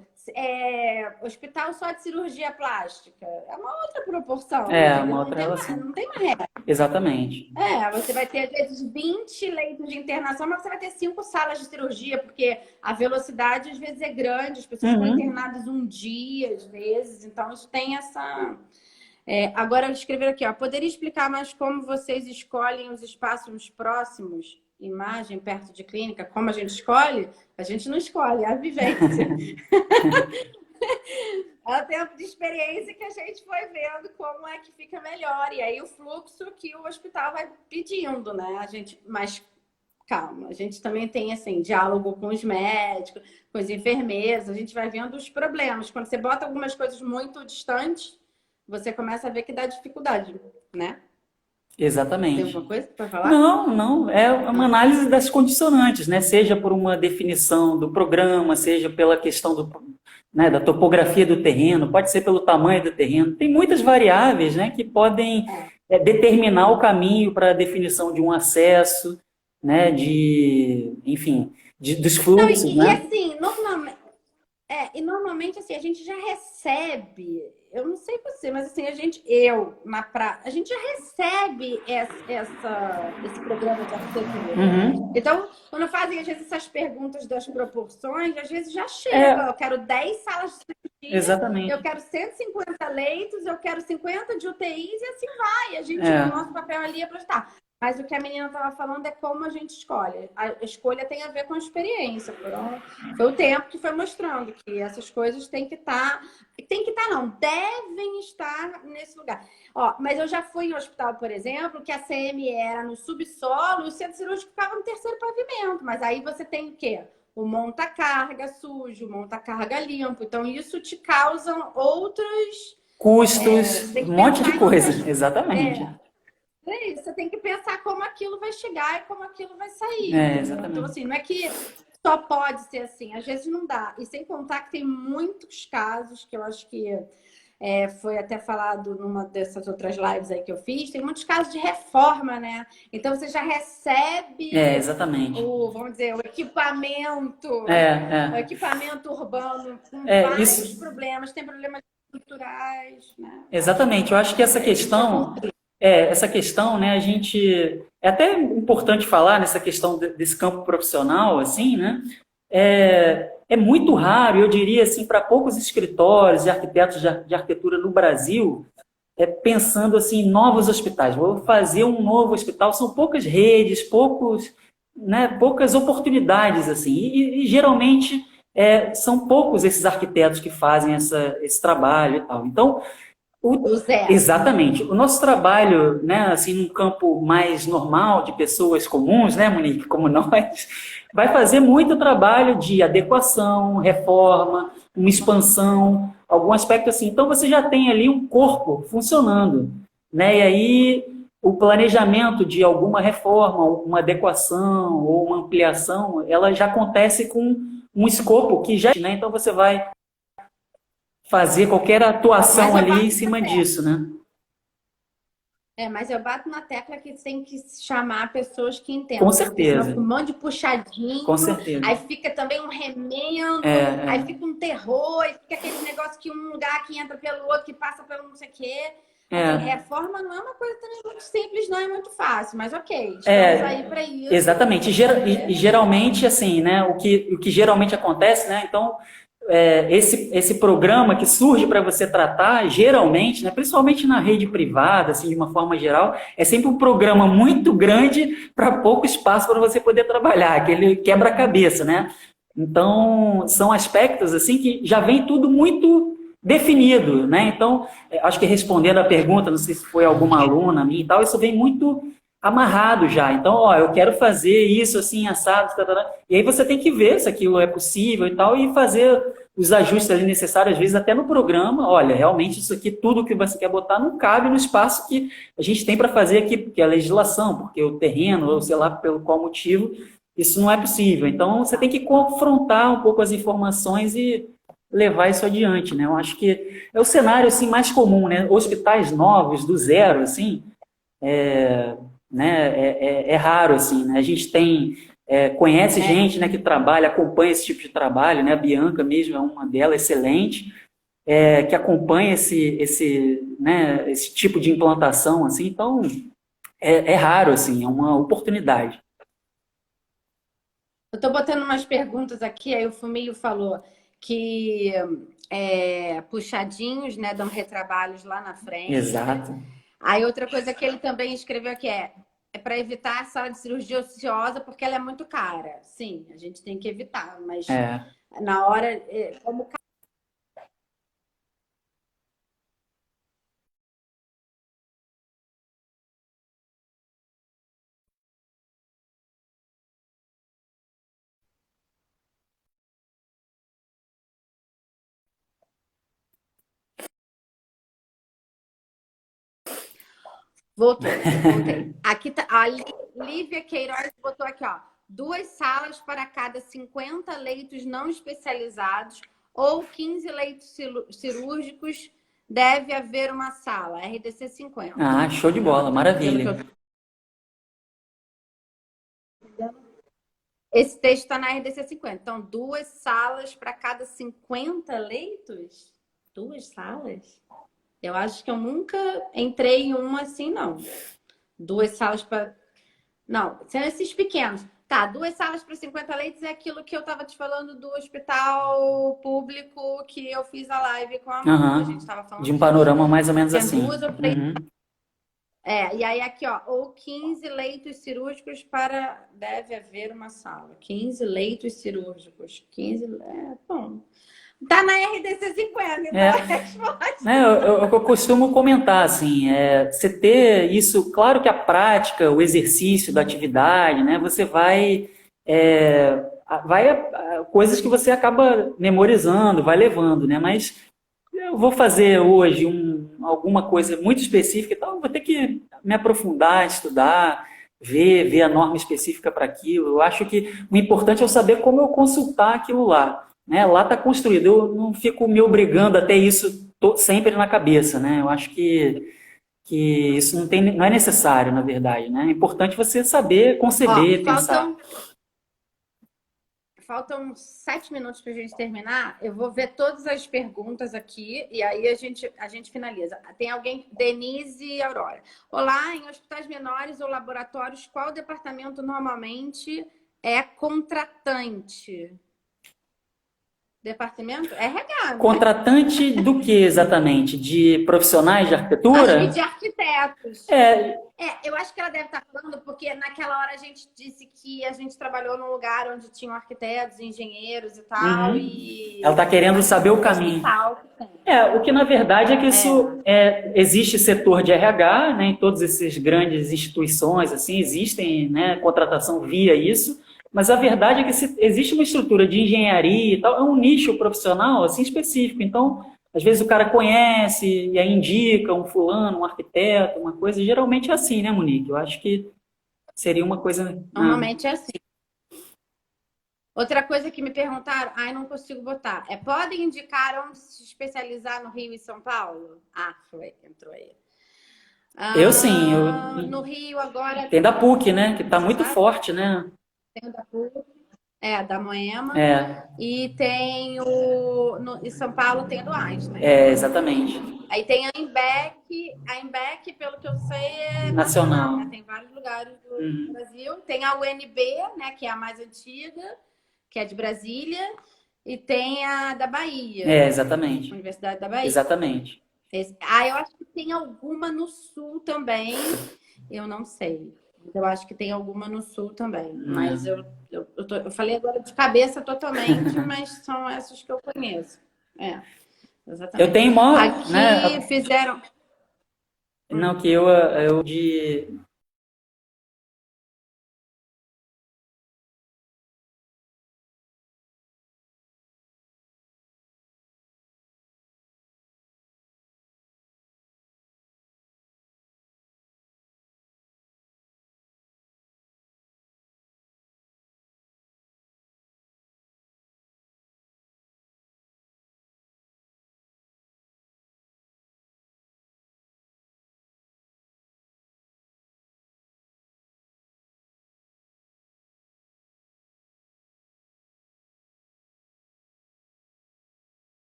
hospital só de cirurgia plástica. É uma outra proporção. Uma outra relação. Não tem uma regra. Exatamente. Você vai ter, às vezes, 20 leitos de internação, mas você vai ter 5 salas de cirurgia, porque a velocidade, às vezes, é grande. As pessoas estão internadas um dia, às vezes. Então, isso tem essa... Agora, escrever aqui, ó. Poderia explicar mais como vocês escolhem os espaços próximos? Imagem perto de clínica, como a gente escolhe? A gente não escolhe, é a vivência. É o tempo de experiência que a gente foi vendo como é que fica melhor. E aí o fluxo que o hospital vai pedindo, né? Mas calma, a gente também tem assim, diálogo com os médicos, com os enfermeiros, a gente vai vendo os problemas. Quando você bota algumas coisas muito distantes, você começa a ver que dá dificuldade, né? Tem Exatamente. alguma coisa para falar? Não, não, é uma análise das condicionantes, né? Seja por uma definição do programa, seja pela questão né, da topografia do terreno, pode ser pelo tamanho do terreno. Tem muitas variáveis, né, que podem determinar o caminho para a definição de um acesso, né, enfim, dos Não, fluxos, e né? assim, normalmente assim, a gente já recebe, eu não sei você, mas assim, a gente já recebe esse programa de arquitetura. Uhum. Então, quando fazem às vezes essas perguntas das proporções, às vezes já chega, É, eu quero 10 salas de cirurgia, eu exatamente. quero 150 leitos, eu quero 50 de UTIs e assim vai. O É, nosso papel ali é prestar. Mas o que a menina estava falando é como a gente escolhe. A escolha tem a ver com a experiência. Foi o tempo que foi mostrando que essas coisas têm que estar. Tem que estar, não, devem estar nesse lugar. Ó, mas eu já fui em hospital, por exemplo, que a CM era no subsolo e o centro cirúrgico ficava no terceiro pavimento. Mas aí você tem o quê? O monta-carga sujo, o monta-carga limpo. Então, isso te causa outros. custos, Você tem que um monte de pensar em outras. coisa, exatamente. É isso, você tem que pensar como aquilo vai chegar e como aquilo vai sair, É, entendeu? Então, exatamente. assim, não é que só pode ser assim, às vezes não dá. E sem contar que tem muitos casos que eu acho que foi até falado numa dessas outras lives aí que eu fiz, tem muitos casos de reforma, né? Então você já É, recebe exatamente. vamos dizer, É, o é. equipamento urbano com É, vários isso, problemas, tem problemas estruturais, né? exatamente. Eu acho que Isso já essa questão, né, a gente é até importante falar nessa questão desse campo profissional, assim, né? É muito raro, eu diria assim, para poucos escritórios e arquitetos de arquitetura no Brasil, pensando assim em novos hospitais. Vou fazer um novo hospital, são poucas redes, poucas oportunidades assim. E geralmente são poucos esses arquitetos que fazem esse trabalho e tal. Então, o zero. exatamente. O nosso trabalho, né, assim, num campo mais normal de pessoas comuns, né, Monique, como nós, vai fazer muito trabalho de adequação, reforma, uma expansão, algum aspecto assim. Então você já tem ali um corpo funcionando, né? E aí o planejamento de alguma reforma, uma adequação ou uma ampliação, ela já acontece com um escopo que já, né? Então você vai fazer qualquer atuação Mas eu ali em bato na cima tecla. disso, né? Mas eu bato na tecla que tem que chamar pessoas que Com entendam, porque senão fica certeza, um monte de com puxadinho, certeza. aí fica também um É, remendo, aí é, fica um terror, aí fica aquele negócio que um lugar que entra pelo outro, que passa pelo não sei o quê. Assim, é, forma não é uma coisa também muito simples, não é muito fácil, mas ok, estamos aí é, para isso, exatamente. E fazer. geralmente, assim, né, o que geralmente acontece, né, então, esse programa que surge para você tratar, geralmente, né, principalmente na rede privada, assim, de uma forma geral, é sempre um programa muito grande para pouco espaço para você poder trabalhar, aquele quebra-cabeça, né? Então, são aspectos, assim, que já vem tudo muito definido, né? Então, acho que respondendo a pergunta, não sei se foi alguma aluna minha e tal, isso vem muito amarrado já. Então, ó, eu quero fazer isso assim, assado, tá, tá, tá. E aí você tem que ver se aquilo é possível e tal, e fazer os ajustes ali necessários, às vezes até no programa. Olha, realmente isso aqui, tudo que você quer botar, não cabe no espaço que a gente tem para fazer aqui, porque é a legislação, porque o terreno, ou sei lá pelo qual motivo, isso não é possível. Então, você tem que confrontar um pouco as informações e levar isso adiante, né? Eu acho que é o cenário assim mais comum, né? Hospitais novos, do zero, assim, né? É raro, assim, né? A gente conhece gente, né, que trabalha, acompanha esse tipo de trabalho, né? A Bianca mesmo é uma delas, excelente, que acompanha né, esse tipo de implantação, assim. Então, é raro, assim, é uma oportunidade. Eu estou botando umas perguntas aqui, aí o Fumio falou que puxadinhos, né, dão retrabalhos lá na frente. Exato. Aí outra coisa que ele também escreveu aqui é para evitar a sala de cirurgia ociosa porque ela é muito cara. Sim, a gente tem que evitar, mas É. na hora, como Voltou, voltei. Aqui tá, a Lívia Queiroz botou aqui, ó. 2 salas para cada 50 leitos não especializados ou 15 leitos cirúrgicos, deve haver uma sala, RDC 50. Ah, show de bola, maravilha. Esse texto está na RDC 50. Então, 2 salas para cada 50 leitos? 2 salas? Eu acho que eu nunca entrei em uma assim, não. 2 salas para... Não, são esses pequenos. Tá, 2 salas para 50 leitos é aquilo que eu estava te falando do hospital público que eu fiz a live com a Amanda. A gente estava falando de um panorama mais ou menos tem assim. 2 ou 3. E aí aqui, ó, ou 15 leitos cirúrgicos para... Deve haver uma sala. 15 leitos cirúrgicos. 15... bom. Tá na RDC 50, então a resposta. Eu costumo comentar, assim, você ter isso, claro que a prática, o exercício da atividade, né, você coisas que você acaba memorizando, vai levando, né, mas eu vou fazer hoje alguma coisa muito específica, então vou ter que me aprofundar, estudar, ver a norma específica para aquilo. Eu acho que o importante é eu saber como eu consultar aquilo lá. Né? Lá está construído, eu não fico me obrigando a ter isso sempre na cabeça, né? Eu acho que isso não é necessário, na verdade, né? É importante você saber conceber, pensar. Faltam 7 minutos para a gente terminar. Eu vou ver todas as perguntas aqui e aí a gente finaliza. Tem alguém, Denise Aurora. Olá, em hospitais menores ou laboratórios, qual departamento normalmente é contratante? Departamento? RH. Contratante do que exatamente? De profissionais de arquitetura? Acho que de arquitetos. Eu acho que ela deve estar falando, porque naquela hora a gente disse que a gente trabalhou num lugar onde tinham arquitetos, engenheiros e tal. E ela está querendo saber o caminho. O que na verdade é que isso existe setor de RH, né, em todas essas grandes instituições, assim, existem, né, contratação via isso. Mas a verdade é que existe uma estrutura de engenharia e tal, é um nicho profissional assim específico. Então, às vezes o cara conhece e aí indica um fulano, um arquiteto, uma coisa. Geralmente é assim, né, Monique? Eu acho que seria uma coisa... Normalmente é assim. Outra coisa que me perguntaram, não consigo botar. Podem indicar onde se especializar no Rio e São Paulo? Entrou aí. Eu sim. No Rio agora... Tem da PUC, né? Que está muito forte, né? Tem da PUC, da Moema. E tem em São Paulo tem do Einstein. Exatamente. Aí tem a Embec, pelo que eu sei, é nacional. Né? Tem vários lugares do Brasil. Tem a UNB, né, que é a mais antiga, que é de Brasília. E tem a da Bahia. Exatamente. Universidade da Bahia. Exatamente. Eu acho que tem alguma no Sul também. Eu não sei. Eu acho que tem alguma no Sul também. Mas eu falei agora de cabeça totalmente, mas são essas que eu conheço. Exatamente. Eu tenho Aqui né? Fizeram... Não, que eu de...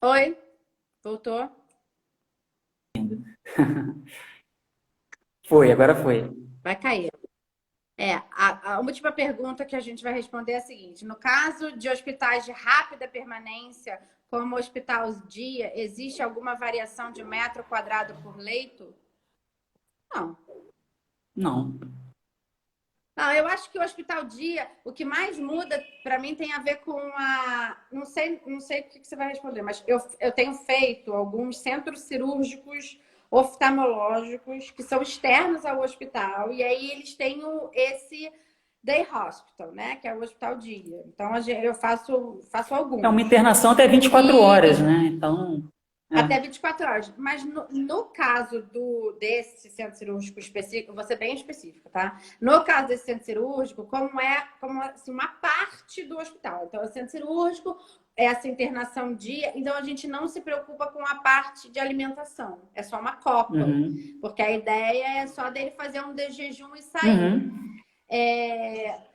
Oi? Voltou? Agora foi. Vai cair. A última pergunta que a gente vai responder é a seguinte. No caso de hospitais de rápida permanência, como o Hospital Dia, existe alguma variação de metro quadrado por leito? Não, eu acho que o Hospital Dia, o que mais muda para mim tem a ver com a... Não sei o que você vai responder, mas eu tenho feito alguns centros cirúrgicos oftalmológicos que são externos ao hospital e aí eles têm day hospital, né? Que é o hospital dia. Então, eu faço alguns. É uma internação até 24 horas, né? Então, até 24 horas. Mas no caso desse centro cirúrgico específico, vou ser bem específica, tá? No caso desse centro cirúrgico, como assim, uma parte do hospital. Então, o centro cirúrgico, essa internação dia, então a gente não se preocupa com a parte de alimentação. É só uma copa. Porque a ideia é só dele fazer um de jejum e sair.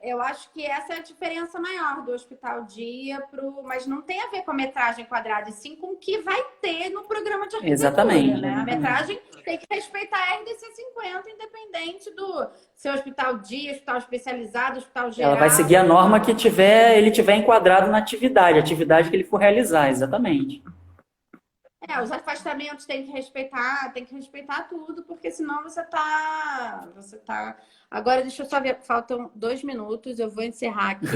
Eu acho que essa é a diferença maior do hospital dia mas não tem a ver com a metragem quadrada, e sim com o que vai ter no programa de arquitetura, exatamente, né? A exatamente. metragem tem que respeitar a RDC 50, independente do seu hospital dia, hospital especializado, hospital geral. Ela vai seguir a norma que ele tiver enquadrado na atividade que ele for realizar, exatamente. Os afastamentos tem que respeitar tudo, porque senão você tá. Agora, deixa eu só ver, faltam 2 minutos, eu vou encerrar aqui.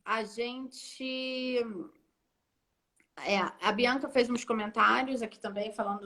A gente. A Bianca fez uns comentários aqui também falando